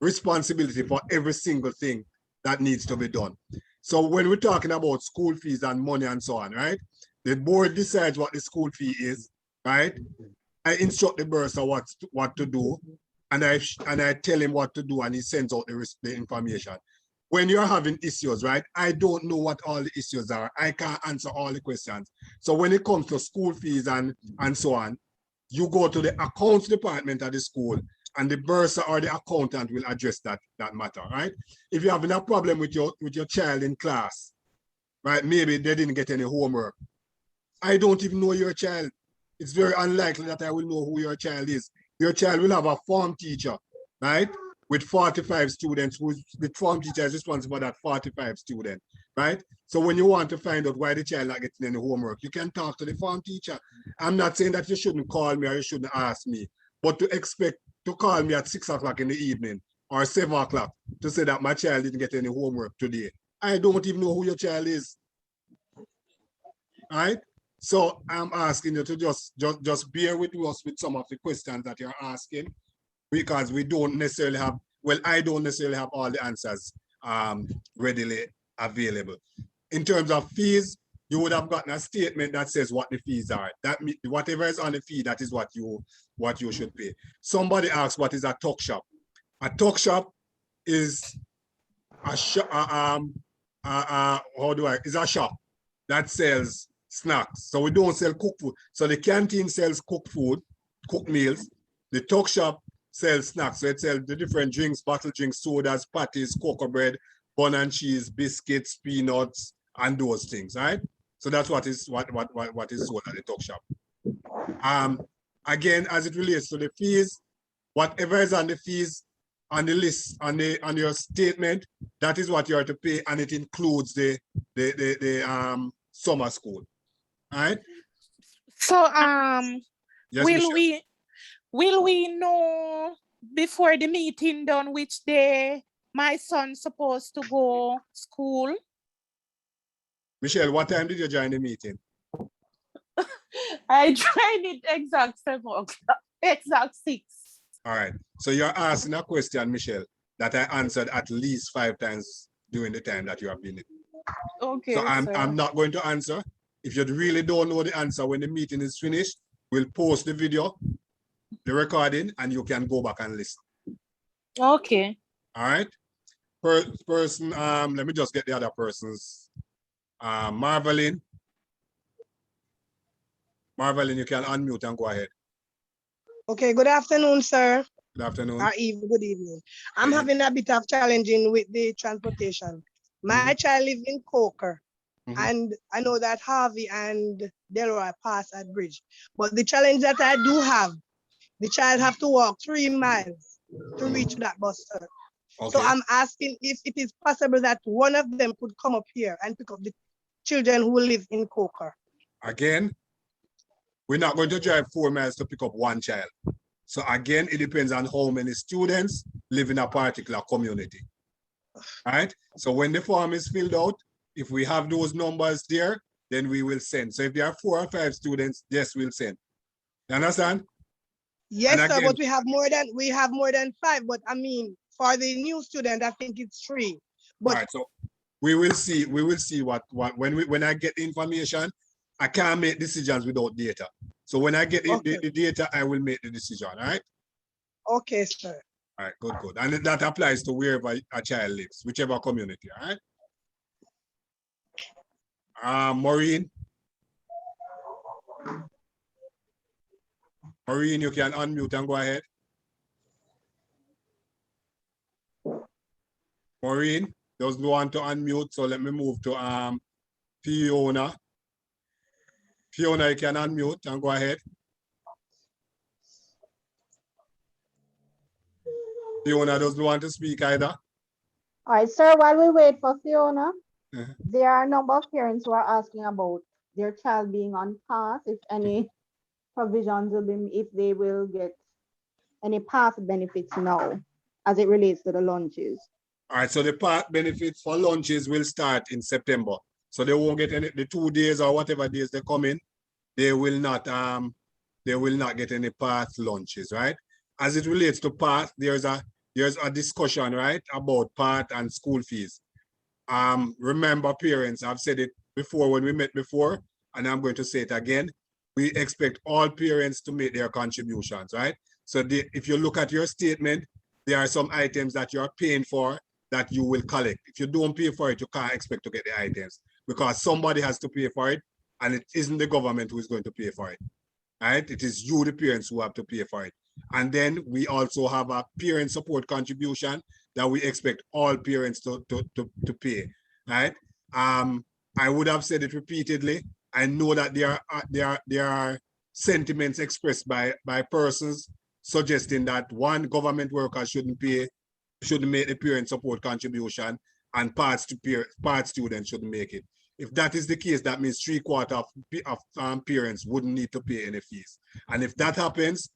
responsibility for every single thing that needs to be done. So when we're talking about school fees and money and so on, right? The board decides what the school fee is, right? I instruct the bursar what to do, and I tell him what to do, and he sends out the information. When you're having issues, right? I don't know what all the issues are. I can't answer all the questions. So when it comes to school fees and so on, you go to the accounts department at the school, and the bursar or the accountant will address that matter, right? If you're having a problem with your child in class, right? Maybe they didn't get any homework. I don't even know your child. It's very unlikely that I will know who your child is. Your child will have a form teacher, right? With 45 students, the form teacher is responsible for that 45 students. right? So when you want to find out why the child not getting any homework, you can talk to the form teacher. I'm not saying that you shouldn't call me or you shouldn't ask me, but to expect to call me at 6 o'clock in the evening or 7 o'clock to say that my child didn't get any homework today. I don't even know who your child is. All right? So I'm asking you to just bear with us with some of the questions that you're asking, because we don't necessarily have, well, I don't necessarily have all the answers readily available. In terms of fees, you would have gotten a statement that says what the fees are. That whatever is on the fee, that is what you should pay. Somebody asked, what is a tuck shop? A tuck shop is a shop. Is a shop that sells snacks. So we don't sell cooked food. So the canteen sells cooked food, cooked meals. The tuck shop sells snacks. So it sells the different drinks, bottled drinks, sodas, patties, cocoa bread, bun and cheese, biscuits, peanuts, and those things, right? So that's what is sold at the tuck shop. Again, as it relates to the fees, whatever is on the fees on the list on your statement, that is what you are to pay, and it includes the summer school. All right. So Yes, will we know before the meeting done which day my son's supposed to go school? Michelle, what time did you join the meeting? I joined it exact 7 o'clock, exact 6. All right. So you're asking a question, Michelle, that I answered at least 5 times during the time that you have been in. Okay. So I'm not going to answer. If you really don't know the answer when the meeting is finished, we'll post the video, the recording, and you can go back and listen. Okay. All right. Person, let me just get the other person's. Marvelyn. Marvelyn, you can unmute and go ahead. Okay, good afternoon, sir. Good afternoon. Or good evening. I'm having a bit of challenging with the transportation. My child lives in Coker, and I know that Harvey and Delroy pass at Bridge. But the challenge that I do have, the child have to walk 3 miles to reach that bus stop. Okay. So I'm asking if it is possible that one of them could come up here and pick up the children who live in Coker. Again, we're not going to drive 4 miles to pick up one child. So again, it depends on how many students live in a particular community. All right. So when the form is filled out, if we have those numbers there, then we will send. So if there are 4 or 5 students, yes, we'll send. You understand? Yes, sir, but we have more than 5. But I mean, for the new student, I think it's 3. But all right, so we will see what when I get the information. I can't make decisions without data. So when I get the data, I will make the decision. All right. Okay, sir. All right, good. And that applies to wherever a child lives, whichever community. All right. Maureen. Maureen, you can unmute and go ahead. Maureen doesn't want to unmute, so let me move to Fiona. Fiona, you can unmute and go ahead. Fiona doesn't want to speak either. All right, sir, while we wait for Fiona, there are a number of parents who are asking about their child being on pass, if any provisions will be, if they will get any pass benefits now as it relates to the lunches. All right, so the pass benefits for lunches will start in September. So they won't get any, the 2 days or whatever days they come in, they will not get any pass lunches, right? As it relates to pass, there's a discussion, right, about pass and school fees. Remember, parents, I've said it before when we met before, and I'm going to say it again. We expect all parents to make their contributions, right? So if you look at your statement, there are some items that you're paying for that you will collect. If you don't pay for it, you can't expect to get the items because somebody has to pay for it, and it isn't the government who is going to pay for it, right? It is you, the parents, who have to pay for it. And then we also have a parent support contribution that we expect all parents to pay, right? I would have said it repeatedly. I know that there are sentiments expressed by persons suggesting that one, government workers shouldn't make the parent support contribution, and part students shouldn't make it. If that is the case, that means 3/4 of parents wouldn't need to pay any fees. And if that happens,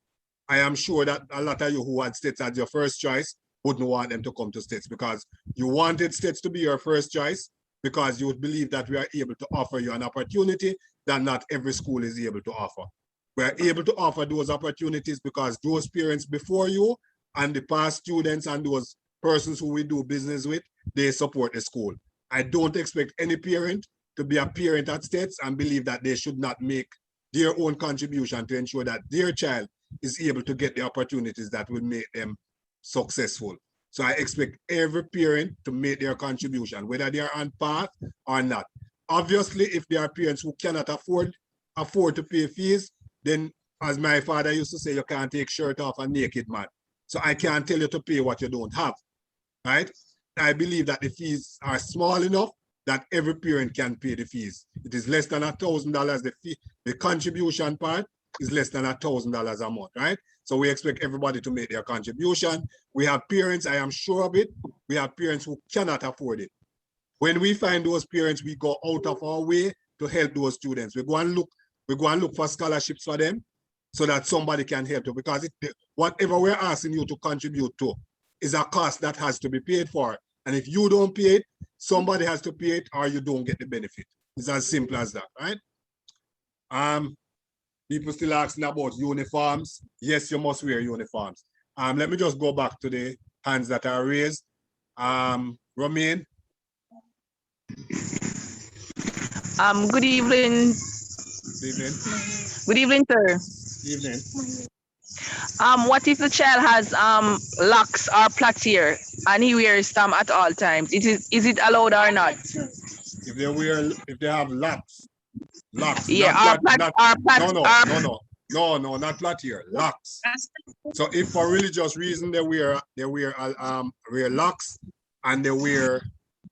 I am sure that a lot of you who had states as your first choice wouldn't want them to come to states, because you wanted states to be your first choice, because you would believe that we are able to offer you an opportunity that not every school is able to offer. We are able to offer those opportunities because those parents before you and the past students and those persons who we do business with, they support the school. I don't expect any parent to be a parent at states and believe that they should not make their own contribution to ensure that their child is able to get the opportunities that will make them successful. So I expect every parent to make their contribution, whether they are on path or not. Obviously, if there are parents who cannot afford to pay fees, then as my father used to say, you can't take shirt off a naked man. So I can't tell you to pay what you don't have, right? I believe that the fees are small enough that every parent can pay the fees. It is less than $1,000. The fee, the contribution part is less than $1,000 a month, right? So we expect everybody to make their contribution. We have parents, I am sure of it, we have parents who cannot afford it. When we find those parents, we go out of our way to help those students. We go and look for scholarships for them so that somebody can help you, because whatever we're asking you to contribute to is a cost that has to be paid for. And if you don't pay it, somebody has to pay it, or you don't get the benefit. It's as simple as that, right? People still asking about uniforms. Yes, you must wear uniforms. Let me just go back to the hands that are raised. Romain. Good evening. Good evening. Good evening, sir. Evening. What if the child has locks or plaited and he wears them at all times? Is it allowed or not? If they have locks, yeah, not plaited, locks. So if for religious reason they wear locks and they wear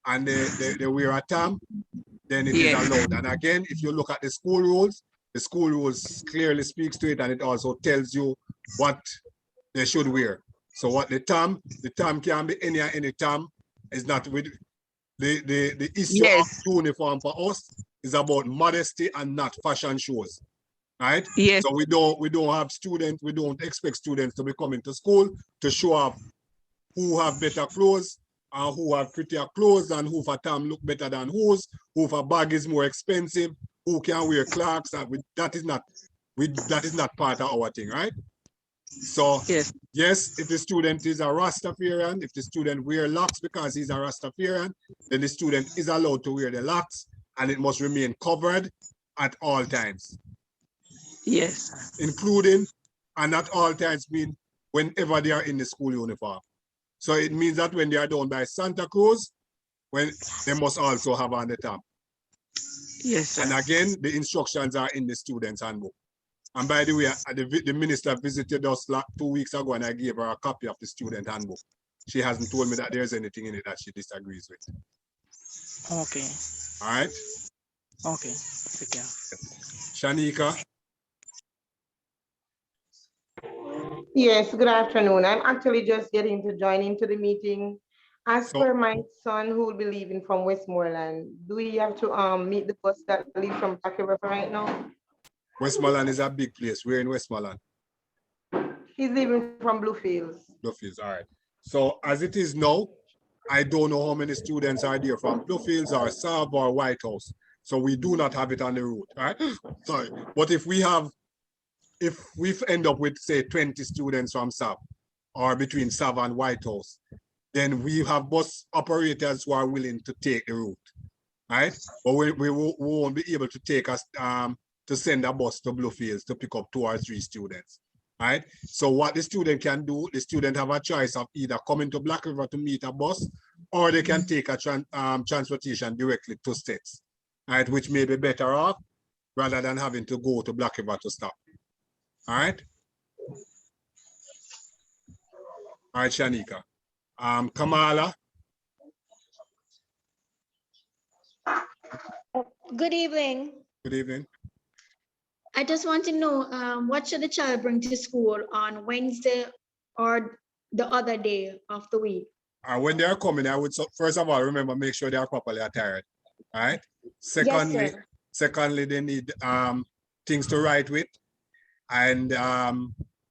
a tam, then it is allowed. And again, if you look at the school rules clearly speaks to it, and it also tells you what they should wear. So what the tam can be any tam. Is not with the issue of uniform for us is about modesty and not fashion shows, right? Yes. So we don't have students, we don't expect students to be coming to school to show off who have better clothes and who have prettier clothes and who for tam look better than who for bag is more expensive, who can wear Clarks. That is not part of our thing, right? So yes, if the student is a Rastafarian, if the student wear locks because he's a Rastafarian, then the student is allowed to wear the locks, and it must remain covered at all times. Yes. Including, and at all times mean whenever they are in the school uniform. So it means that when they are down by Santa Cruz, when they must also have on the top. Yes, sir. And again, the instructions are in the student's handbook. And by the way, the minister visited us 2 weeks ago, and I gave her a copy of the student handbook. She hasn't told me that there's anything in it that she disagrees with. Okay. All right? Okay. Okay. Shanika? Yes, good afternoon. I'm actually just getting to join into the meeting. As per my son who will be leaving from Westmoreland, do we have to meet the bus that leaves from Black River right now? Westmoreland is a big place. We're in Westmoreland. He's leaving from Bluefields. Bluefields, all right. So as it is now, I don't know how many students are there from Bluefields or Sav or White House. So we do not have it on the route, right? Sorry. But if we end up with, say, 20 students from Sav or between Sav and White House, then we have bus operators who are willing to take the route, right? But we won't be able to take us to send a bus to Bluefields to pick up 2 or 3 students, right? So what the student can do, the student have a choice of either coming to Black River to meet a bus, or they can take a transportation directly to states, right? Which may be better off rather than having to go to Black River to stop. All right? All right, Shanika. Kamala. Good evening. Good evening. I just want to know what should the child bring to school on Wednesday or the other day of the week? When they are coming, I would, first of all, remember, make sure they are properly attired, all right? Secondly, secondly, they need things to write with. And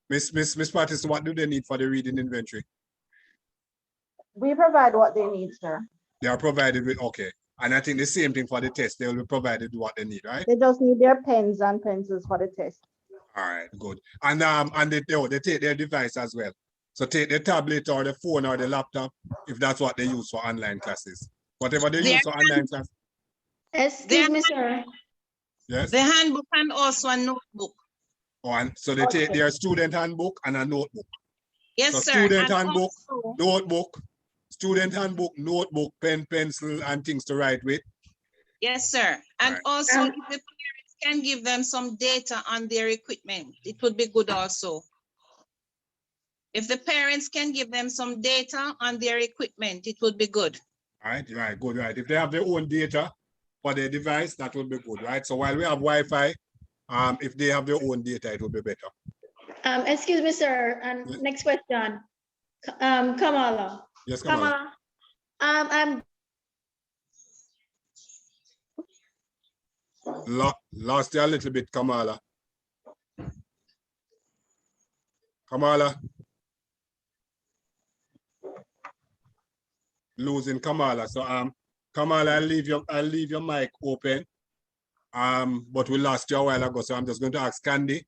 Miss Pattis, what do they need for the reading inventory? We provide what they need, sir. They are provided with, okay. And I think the same thing for the test, they will be provided what they need, right? They just need their pens and pencils for the test. All right, good. And they take their device as well. So take the tablet or the phone or the laptop, if that's what they use for online classes. Whatever they use for online classes. Excuse me, sir. Yes. The handbook and also a notebook. Oh, and so they take their student handbook and a notebook. Yes, so sir. Student And handbook, also, notebook, student handbook, notebook, pen, pencil, and things to write with. yes, sir. And Right. also, if the parents can give them some data on their equipment, it would be good also. If the parents can give them some data on their equipment, it would be good. Right, good, right. If they have their own data for their device, that will be good, right? So while we have Wi-Fi, if they have their own data, it will be better. Excuse me, sir. And next question. Kamala. Yes, Kamala. I'm Lost you a little bit, Kamala. Kamala. Losing Kamala. So Kamala, I'll leave your mic open. But we lost you a while ago, so I'm just going to ask Candy.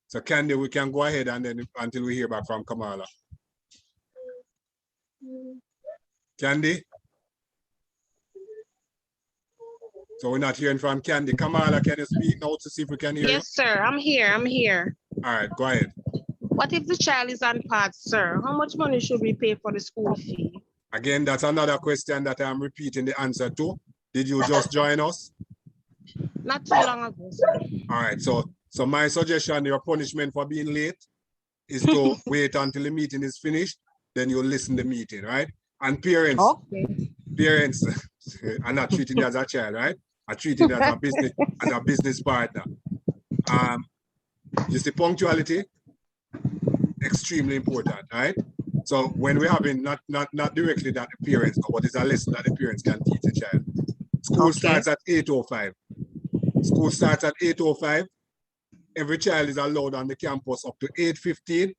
So Candy, we can go ahead and then until we hear back from Kamala. Candy? So we're not hearing from Candy. Kamala, can you speak now to see if we can hear you? Yes, sir. I'm here. All right, go ahead. What if the child is on PATS, sir? How much money should we pay for the school fee? Again, that's another question that I'm repeating the answer to. Did you just join us? Not too long ago, sir. All right, so my suggestion, your punishment for being late is to wait until the meeting is finished, then you'll listen to the meeting, right? And parents, parents are not treating you as a child, right? Are treating you as a business partner. You see, punctuality, extremely important, right? So when we're having not directly that the parents know, but it's a lesson that the parents can teach a child. School starts at 8:05. School starts at 8:05. Every child is allowed on the campus up to 8:15.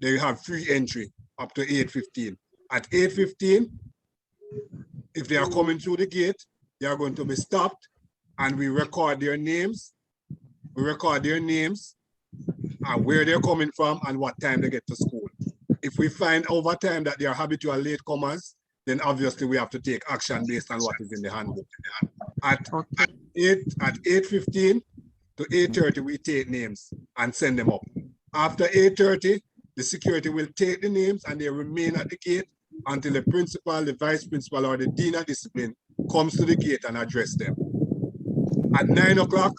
They have free entry up to 8:15. At 8:15, if they are coming through the gate, they are going to be stopped and we record their names. We record their names and where they're coming from and what time they get to school. If we find over time that they are habitual latecomers, then obviously we have to take action based on what is in the handbook. At 8:15 to 8:30, we take names and send them up. After 8:30, the security will take the names and they remain at the gate until the principal, the vice principal, or the dean of discipline comes to the gate and address them. At 9 o'clock,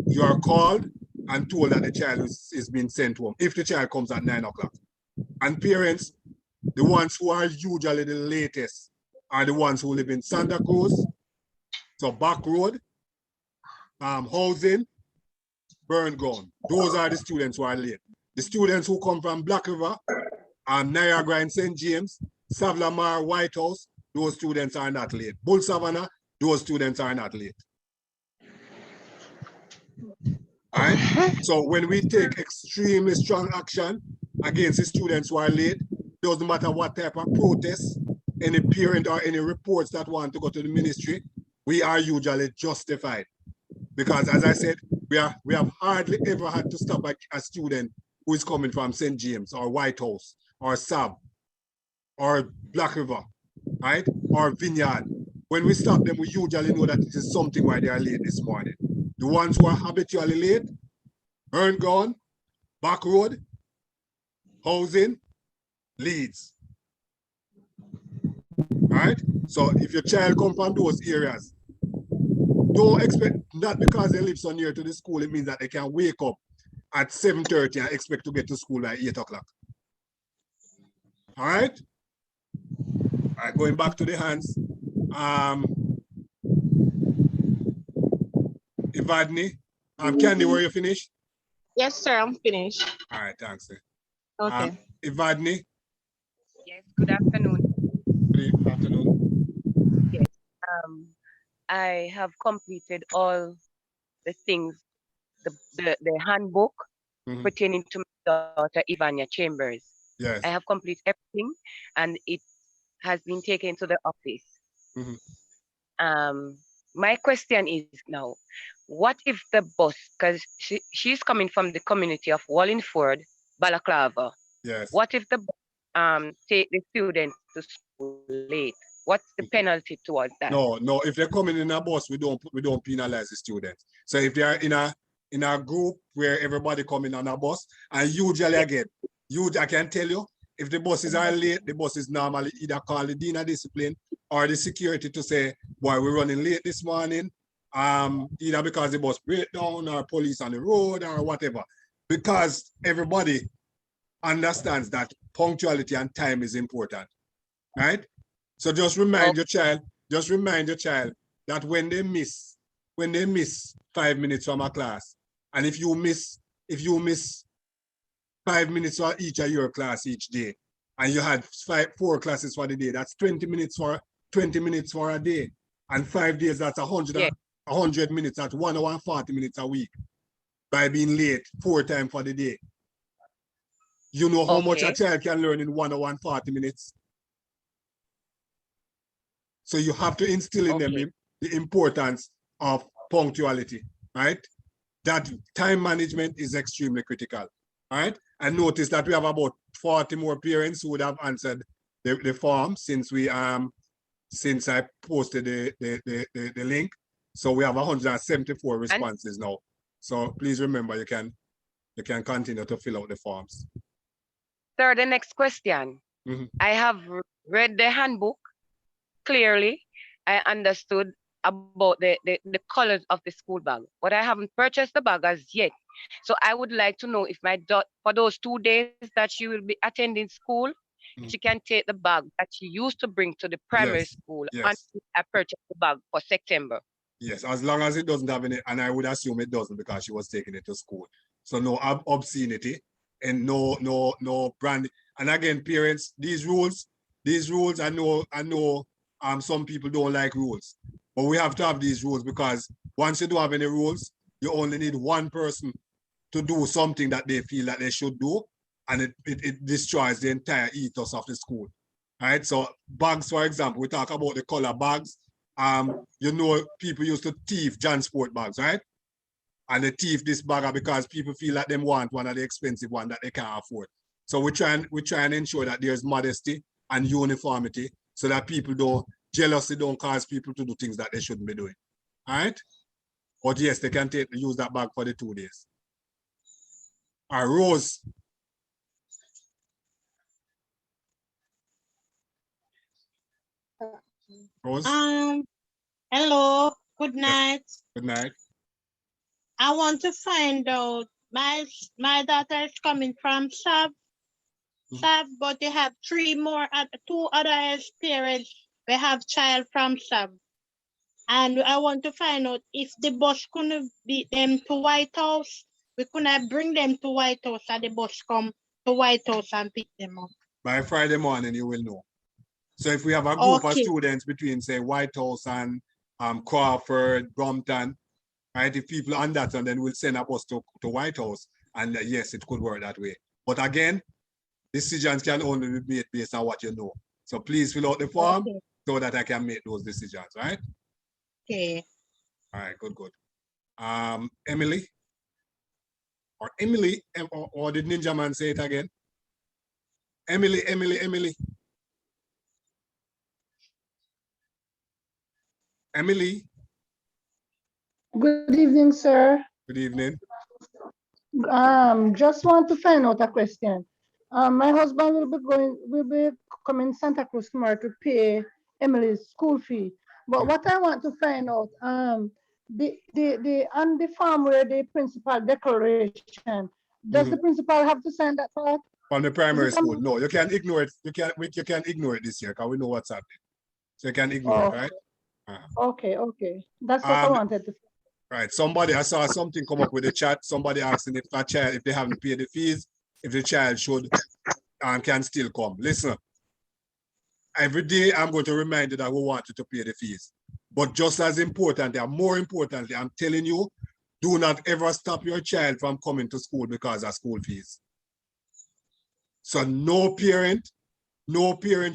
you are called and told that the child is being sent home, if the child comes at 9 o'clock. And parents, the ones who are usually the latest are the ones who live in Santa Cruz, so Back Road, Housing, Burn Ground. Those are the students who are late. The students who come from Black River, Niagara and St. James, Savlamar, White House, those students are not late. Bull Savannah, those students are not late. All right? So when we take extremely strong action against the students who are late, doesn't matter what type of protest, any parent or any reports that want to go to the ministry, we are usually justified. Because as I said, we have hardly ever had to stop a student who is coming from St. James or White House or Sav or Black River, right? Or Vineyard. When we stop them, we usually know that it is something why they are late this morning. The ones who are habitually late, Burn Gone, Back Road, Housing, Leeds. Right? So if your child comes from those areas, don't expect, not because they live so near to the school, it means that they can wake up at 7:30 and expect to get to school by 8 o'clock. All right? All right, going back to the hands. Ivadni, Candy, were you finished? Yes, sir, I'm finished. All right, thanks. Okay. Ivadni? Yes, Good afternoon. Good afternoon. Yes. I have completed all the things, the handbook pertaining to my daughter Ivania Chambers. Yes. I have completed everything, and it has been taken to the office. My question is now, what if the bus, because she's coming from the community of Wallingford, Balaclava. Yes. What if the bus take the students to school late? What's the penalty towards that? No. If they're coming in a bus, we don't penalize the students. So if they are in a group where everybody coming on a bus, and usually again, I can tell you, if the buses are late, the bus is normally either call the dean of discipline or the security to say, boy, we're running late this morning, either because the bus break down or police on the road or whatever. Because everybody understands that punctuality and time is important, right? So just remind your child that when they miss 5 minutes from a class, and if you miss 5 minutes for each of your class each day, and you had 4 classes for the day, that's 20 minutes for a day. And 5 days, that's 100 minutes, that's 1 hour and 40 minutes a week by being late 4 times for the day. You know how much a child can learn in 1 hour and 40 minutes? So you have to instill in them the importance of punctuality, right? That time management is extremely critical, right? And notice that we have about 40 more parents who would have answered the form since I posted the link. So we have 174 responses now. So please remember, you can continue to fill out the forms. Sir, the next question. I have read the handbook clearly. I understood about the colors of the school bag, but I haven't purchased the bag as yet. So I would like to know if my daughter, for those 2 days that she will be attending school, she can take the bag that she used to bring to the primary school until I purchase the bag for September. Yes, as long as it doesn't have any, and I would assume it doesn't because she was taking it to school. So no obscenity and no brand. And again, parents, these rules, I know some people don't like rules, but we have to have these rules because once you don't have any rules, you only need one person to do something that they feel that they should do, and it destroys the entire ethos of the school. Right? So bags, for example, we talk about the color bags. You know, people used to thief Jansport bags, right? And they thief this bag because people feel like they want one of the expensive one that they can't afford. So we try and ensure that there's modesty and uniformity so that jealousy don't cause people to do things that they shouldn't be doing. All right? But yes, they can use that bag for the 2 days. All right, Rose. Rose? Hello, good night. Good night. I want to find out, my daughter is coming from Sab, but they have 2 other parents. We have child from Sab. And I want to find out if the bus couldn't beat them to White House. We couldn't bring them to White House and the bus come to White House and pick them up. By Friday morning, you will know. So if we have a group of students between, say, White House and Crawford, Brompton, right? If people on that, and then we'll send a bus to White House. And yes, it could work that way. But again, decisions can only be made based on what you know. So please fill out the form so that I can make those decisions, right? Okay. All right, good. Emily? Or Emily, or did Ninja Man say it again? Emily. Emily. Good evening, sir. Good evening. Just want to find out a question. My husband will be coming Santa Cruz tomorrow to pay Emily's school fee. But what I want to find out, on the form where the principal declaration, does the principal have to sign that part? From the primary school? No, you can ignore it. You can ignore it this year because we know what's happening. So you can ignore it, right? Okay. That's what I wanted to. Right. Somebody, I saw something come up with the chat. Somebody asking if they haven't paid the fees, if the child can still come. Listen, every day I'm going to remind you that we want you to pay the fees. But just as importantly, and more importantly, I'm telling you, do not ever stop your child from coming to school because of school fees. So no parent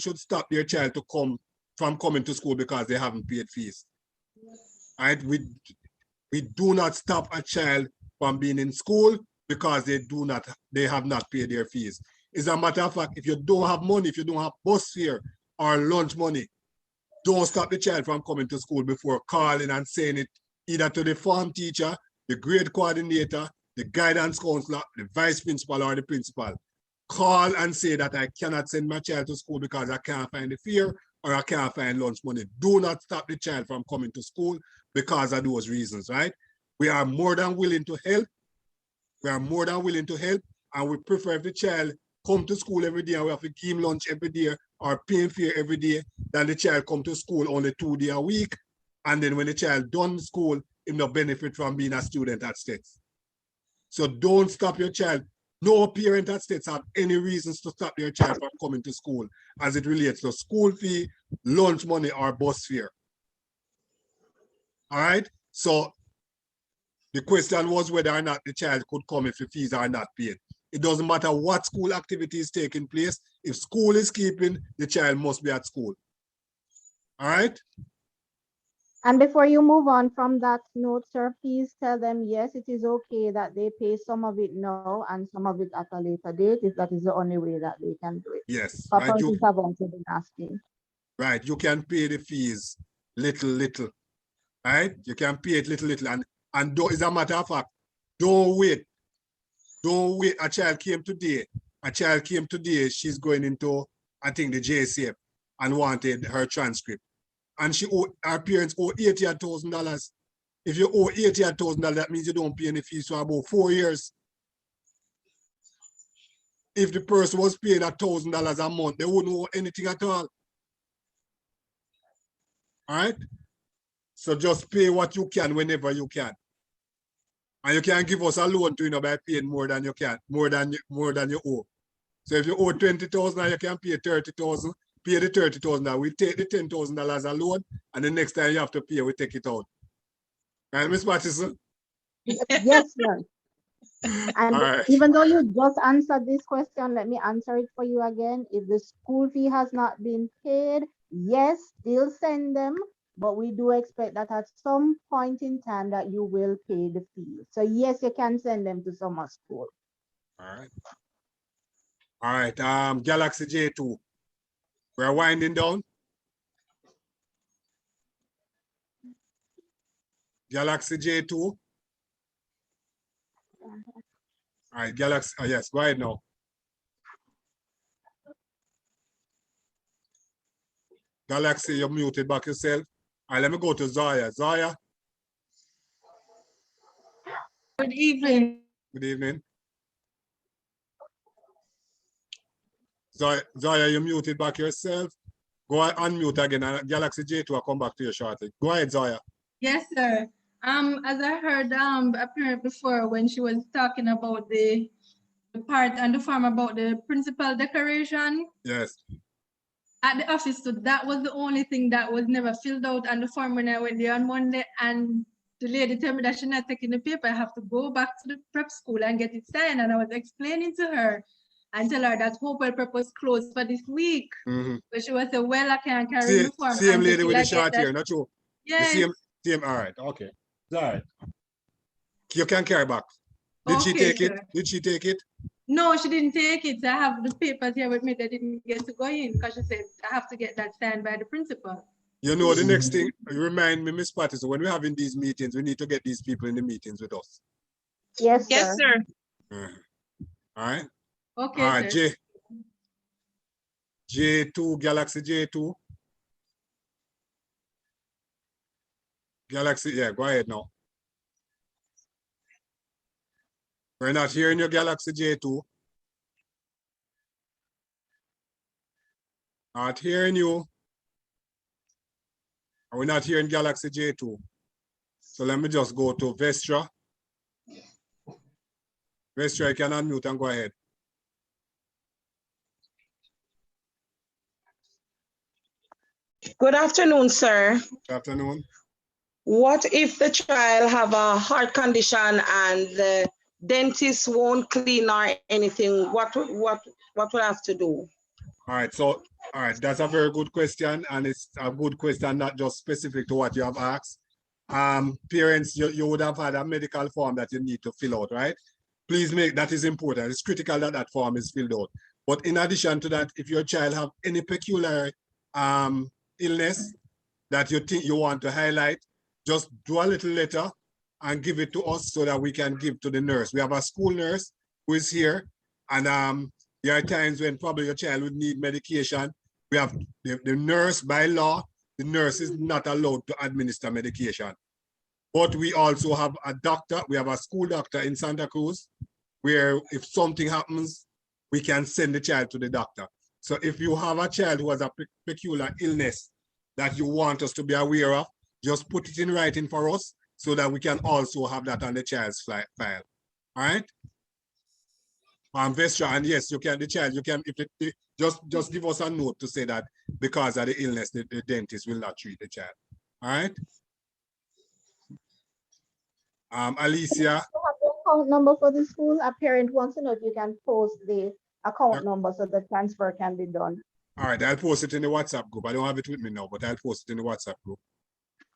should stop their child from coming to school because they haven't paid fees. All right? We do not stop a child from being in school because they have not paid their fees. As a matter of fact, if you don't have money, if you don't have bus fare or lunch money, don't stop the child from coming to school before calling and saying it either to the form teacher, the grade coordinator, the guidance counselor, the vice principal, or the principal. Call and say that I cannot send my child to school because I can't find the fare or I can't find lunch money. Do not stop the child from coming to school because of those reasons, right? We are more than willing to help. We are more than willing to help, and we prefer if the child come to school every day and we have to give him lunch every day or pay fare every day than the child come to school only 2 days a week. And then when the child done school, he no benefit from being a student at States. So don't stop your child. No parent at States have any reasons to stop their child from coming to school as it relates to school fee, lunch money, or bus fare. All right? So the question was whether or not the child could come if the fees are not paid. It doesn't matter what school activity is taking place. If school is keeping, the child must be at school. All right? And before you move on from that note, sir, please tell them, yes, it is okay that they pay some of it now and some of it at a later date, if that is the only way that they can do it. Yes. Right, asking. Right. You can pay the fees little. Right? You can pay it little. And don't, as a matter of fact, don't wait. Don't wait. A child came today. She's going into, I think, the JCF and wanted her transcript. And her parents owe $88,000. If you owe $88,000, that means you don't pay any fees for about 4 years. If the person was paying $1,000 a month, they wouldn't owe anything at all. All right? So just pay what you can whenever you can. And you can give us a loan to, by paying more than you can, more than you owe. So if you owe $20,000, you can pay $30,000. Pay the $30,000. We take the $10,000 a loan, and the next time you have to pay, we take it out. Right, Ms. Patterson? Yes, sir. And right. Even though you just answered this question, let me answer it for you again. If the school fee has not been paid, yes, still send them, but we do expect that at some point in time that you will pay the fee. So yes, you can send them to summer school. All right. Galaxy J2. We're winding down. Galaxy J2. All right, Galaxy. Oh, yes, go ahead now. Galaxy, you're muted back yourself. All right, let me go to Zaya. Zaya. Good evening. Good evening. Zaya, you're muted back yourself. Go ahead, unmute again, and Galaxy J2 will come back to you shortly. Go ahead, Zaya. Yes, sir. As I heard a parent before when she was talking about the part and the form about the principal declaration. Yes. At the office, so that was the only thing that was never filled out on the form when I went there on Monday, and the lady told me that she's not taking the paper. I have to go back to the prep school and get it signed. And I was explaining to her and tell her that Hopewell Prep was closed for this week. So she was saying, well, I can't carry the form. Same lady with the short hair, not true? Yes. The same, all right, okay. All right. You can carry back. Did she take it? Did she take it? No, she didn't take it. I have the papers here with me that didn't get to go in because she said I have to get that signed by the principal. You know, the next thing, remind me, Miss Patterson, when we're having these meetings, we need to get these people in the meetings with us. Yes, yes, sir. All right. Okay, all right, sir. J2, Galaxy J2. Galaxy, yeah, go ahead now. We're not hearing your Galaxy J2. Not hearing you. And we're not hearing Galaxy J2. So let me just go to Vestra. Vestra, you can unmute and go ahead. Good afternoon, sir. Good afternoon. What if the child have a heart condition and the dentist won't clean or anything? What would I have to do? All right, so that's a very good question, and it's a good question, not just specific to what you have asked. Parents, you would have had a medical form that you need to fill out, right? Please that is important. It's critical that that form is filled out. But in addition to that, if your child have any peculiar illness that you think you want to highlight, just do a little letter and give it to us so that we can give to the nurse. We have a school nurse who is here, and there are times when probably your child would need medication. We have the nurse, by law, the nurse is not allowed to administer medication. But we also have a doctor, we have a school doctor in Santa Cruz, where if something happens, we can send the child to the doctor. So if you have a child who has a peculiar illness that you want us to be aware of, just put it in writing for us so that we can also have that on the child's file. All right? Vestra, and yes, you can, the child, you can, if just give us a note to say that because of the illness, the dentist will not treat the child. All right? Alicia. You have the account number for the school. A parent wants to know if you can post the account number so the transfer can be done. All right, I'll post it in the WhatsApp group. I don't have it with me now, but I'll post it in the WhatsApp group.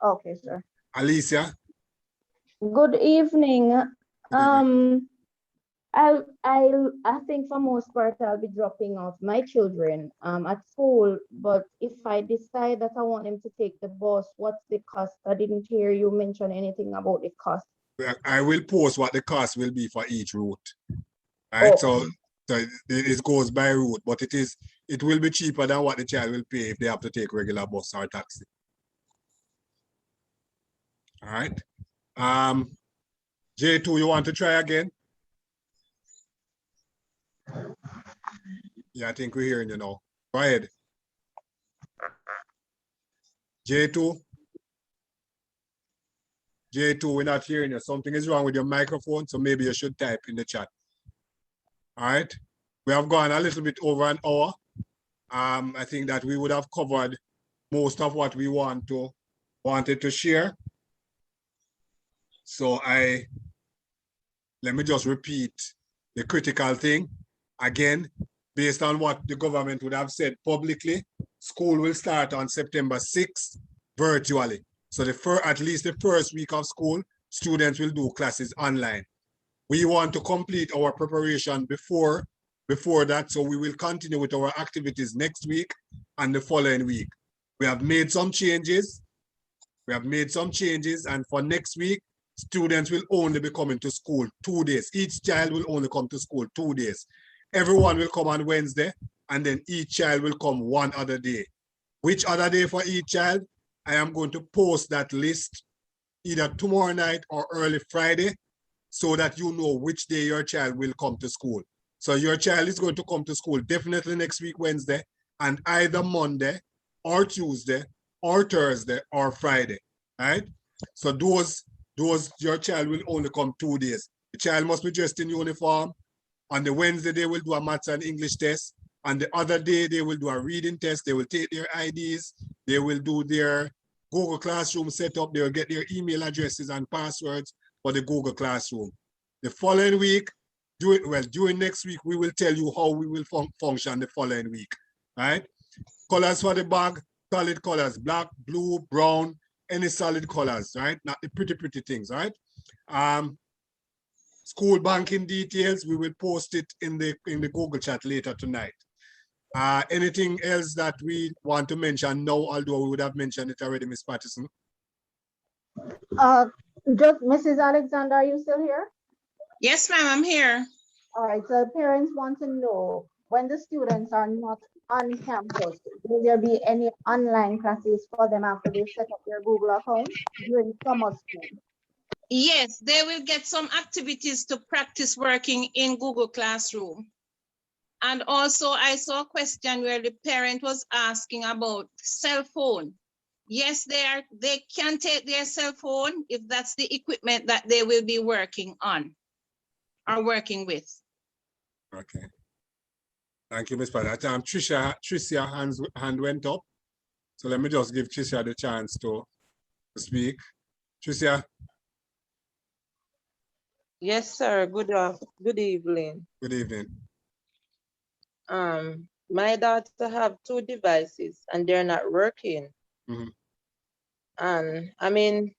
Okay, sir. Alicia. Good evening. I think for most part I'll be dropping off my children at school, but if I decide that I want them to take the bus, what's the cost? I didn't hear you mention anything about the cost. I will post what the cost will be for each route. Right, so it goes by route, but it will be cheaper than what the child will pay if they have to take regular bus or taxi. All right. J2, you want to try again? Yeah, I think we're hearing you now. Go ahead. J2. J2, we're not hearing you. Something is wrong with your microphone, so maybe you should type in the chat. All right. We have gone a little bit over an hour. I think that we would have covered most of what we wanted to share. So let me just repeat the critical thing. Again, based on what the government would have said publicly, school will start on September 6th virtually. So at least the first week of school, students will do classes online. We want to complete our preparation before that, so we will continue with our activities next week and the following week. We have made some changes. And for next week, students will only be coming to school 2 days. Each child will only come to school 2 days. Everyone will come on Wednesday, and then each child will come one other day. Which other day for each child? I am going to post that list either tomorrow night or early Friday so that you know which day your child will come to school. So your child is going to come to school definitely next week, Wednesday, and either Monday or Tuesday or Thursday or Friday, right? So your child will only come 2 days. The child must be dressed in uniform. On the Wednesday, they will do a maths and English test. On the other day, they will do a reading test. They will take their IDs. They will do their Google Classroom setup. They will get their email addresses and passwords for the Google Classroom. The following week, during next week, we will tell you how we will function the following week, right? Colors for the bag, solid colors, black, blue, brown, any solid colors, right? Not the pretty things, right? School banking details, we will post it in the Google chat later tonight. Anything else that we want to mention now, although we would have mentioned it already, Ms. Patterson? Just Mrs. Alexander, are you still here? Yes, ma'am, I'm here. All right, so parents want to know, when the students are not on campus, will there be any online classes for them after they set up their Google account during summer school? Yes, they will get some activities to practice working in Google Classroom. And also I saw a question where the parent was asking about cell phone. Yes, they can take their cell phone if that's the equipment that they will be working on or working with. Okay. Thank you, Ms. Patterson. Tricia hand went up. So let me just give Tricia the chance to speak. Tricia. Yes, sir. Good evening. Good evening. My daughter have 2 devices and they're not working. And I'm in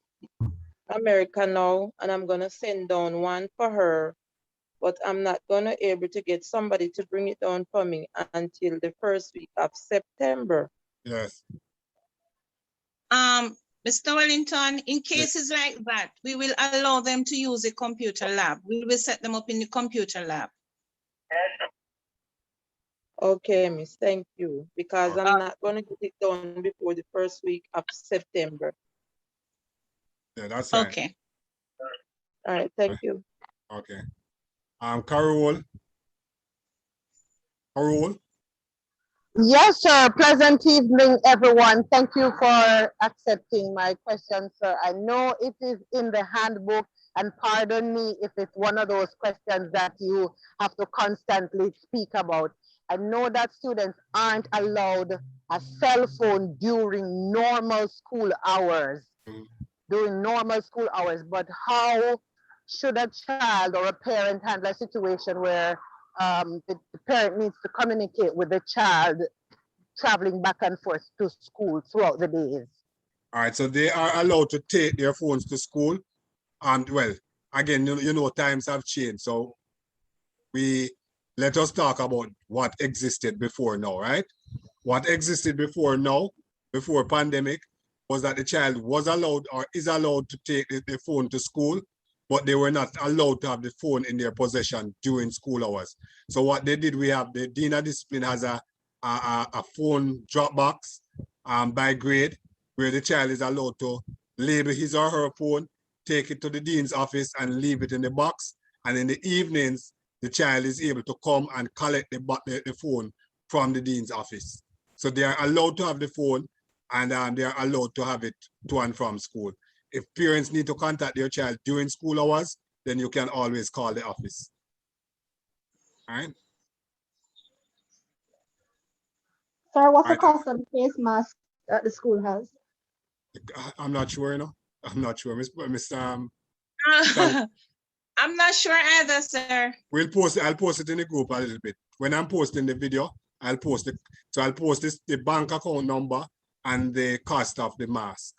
America now, and I'm gonna send down one for her, but I'm not gonna able to get somebody to bring it down for me until the first week of September. Yes. Mr. Wellington, in cases like that, we will allow them to use a computer lab. We will set them up in the computer lab. Okay, miss, thank you. Because I'm not gonna get it done before the first week of September. Yeah, that's fine. Okay. All right, thank you. Okay. Carol. Carol. Yes, sir. Pleasant evening, everyone. Thank you for accepting my question, sir. I know it is in the handbook, and pardon me if it's one of those questions that you have to constantly speak about. I know that students aren't allowed a cell phone during normal school hours, but how should a child or a parent handle a situation where the parent needs to communicate with the child traveling back and forth to school throughout the days? All right, so they are allowed to take their phones to school. And well, again, you know, times have changed. So let us talk about what existed before now, right? What existed before now, before pandemic, was that the child was allowed or is allowed to take the phone to school, but they were not allowed to have the phone in their possession during school hours. So what they did, we have the Dean of Discipline has a phone drop box by grade, where the child is allowed to label his or her phone, take it to the dean's office and leave it in the box. And in the evenings, the child is able to come and collect the phone from the dean's office. So they are allowed to have the phone, and they are allowed to have it to and from school. If parents need to contact their child during school hours, then you can always call the office. All right. Sir, what's the cost of the face mask that the school has? I'm not sure, you know. I'm not sure, Miss I'm not sure either, sir. I'll post it in the group a little bit. When I'm posting the video, I'll post it. So I'll post the bank account number and the cost of the mask.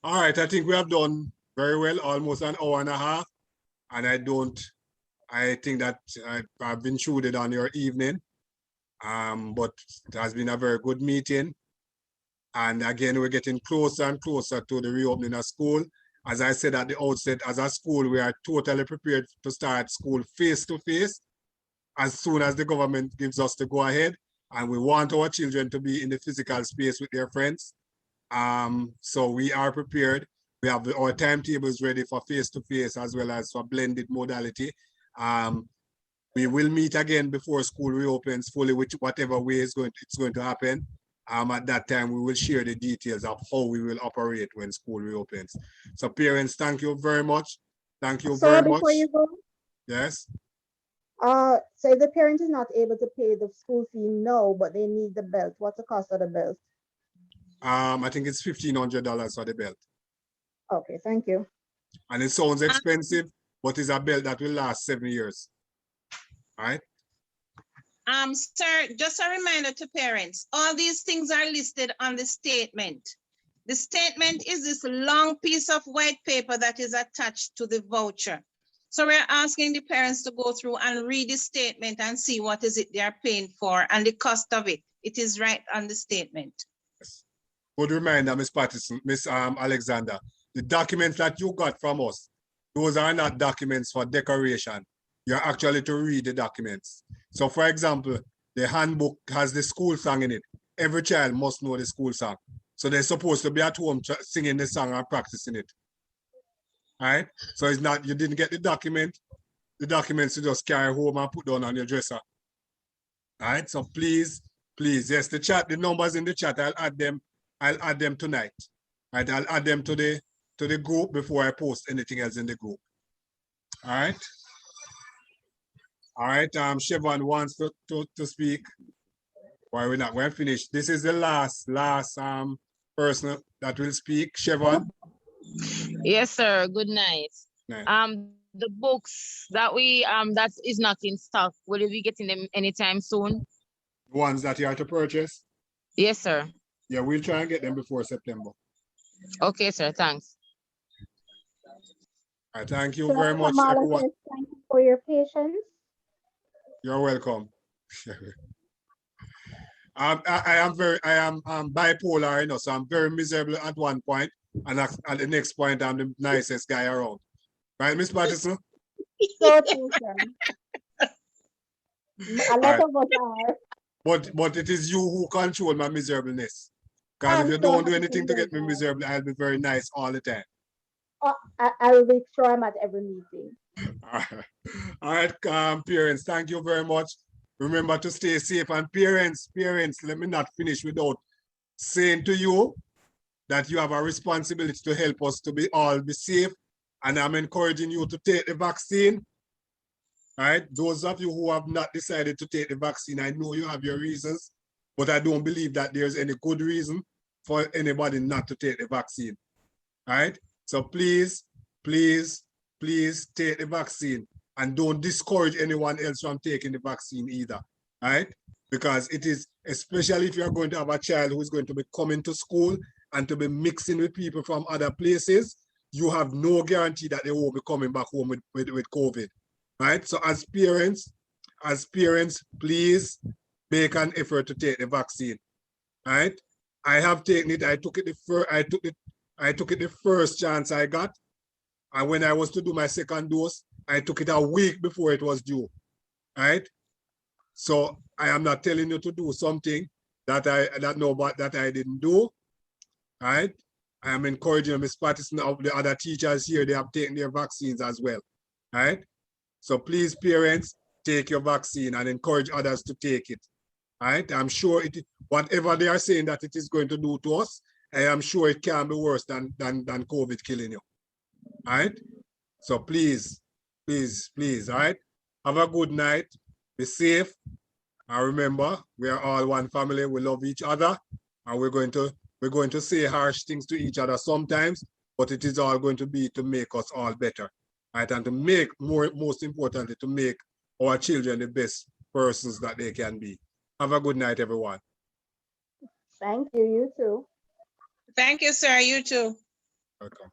All right, I think we have done very well, almost an hour and a half. And I think that I've intruded on your evening. But it has been a very good meeting. And again, we're getting closer and closer to the reopening of school. As I said at the outset, as a school, we are totally prepared to start school face-to-face as soon as the government gives us the go-ahead. And we want our children to be in the physical space with their friends. So we are prepared. We have our timetables ready for face-to-face as well as for blended modality. We will meet again before school reopens fully, which whatever way it's going to happen. At that time, we will share the details of how we will operate when school reopens. So parents, thank you very much. Thank you very much. Before you go, yes. So if the parent is not able to pay the school fee now, but they need the belt, what's the cost of the belt? I think it's $1,500 for the belt. Okay, thank you. And it sounds expensive, but it's a belt that will last 7 years. All right. Sir, just a reminder to parents, all these things are listed on the statement. The statement is this long piece of white paper that is attached to the voucher. So we're asking the parents to go through and read the statement and see what is it they are paying for and the cost of it. It is right on the statement. Yes. Good reminder, Miss Patterson, Miss Alexander, the documents that you got from us, those are not documents for decoration. You're actually to read the documents. So for example, the handbook has the school song in it. Every child must know the school song. So they're supposed to be at home singing the song and practicing it. All right? So it's not, you didn't get the document. The documents you just carry home and put down on your dresser. All right? So please, yes, the numbers in the chat, I'll add them tonight. All right? I'll add them to the group before I post anything else in the group. All right? All right, Siobhan wants to speak. Why we're not, we're finished. This is the last person that will speak. Siobhan. Yes, sir. Good night. Night. The books that we that is not in stock, will you be getting them anytime soon? The ones that you have to purchase? Yes, sir. Yeah, we'll try and get them before September. Okay, sir. Thanks. I thank you So, very much, Kamala everyone. says, thank you for your patience. You're welcome. I am bipolar, you know, so I'm very miserable at one point, and at the next point, I'm the nicest guy around. Right, Miss Patterson? So true, sir. A lot of us are. But it is you who control my miserableness. Because if I'm you so don't do happy to anything to hear get me that. miserable, I'll be very nice all the time. I will make sure I'm at every meeting. All right, parents, thank you very much. Remember to stay safe. And parents, let me not finish without saying to you that you have a responsibility to help us to all be safe. And I'm encouraging you to take the vaccine. All right, those of you who have not decided to take the vaccine, I know you have your reasons, but I don't believe that there's any good reason for anybody not to take the vaccine. All right, so please take the vaccine, and don't discourage anyone else from taking the vaccine either. All right, because it is, especially if you're going to have a child who is going to be coming to school and to be mixing with people from other places, you have no guarantee that they won't be coming back home with COVID. Right? So as parents, please make an effort to take the vaccine. Right? I have taken it. I took it the first chance I got. And when I was to do my second dose, I took it a week before it was due. Right? So I am not telling you to do something that I didn't do. Right? I am encouraging Ms. Patterson of the other teachers here, they have taken their vaccines as well. Right? So please, parents, take your vaccine and encourage others to take it. All right? I'm sure whatever they are saying that it is going to do to us, I am sure it can be worse than COVID killing you. All right? So please, all right? Have a good night. Be safe. And remember, we are all one family. We love each other. And we're going to say harsh things to each other sometimes, but it is all going to be to make us all better. Right, and to make most importantly, to make our children the best persons that they can be. Have a good night, everyone. Thank you, you too. Thank you, sir, you too. Welcome.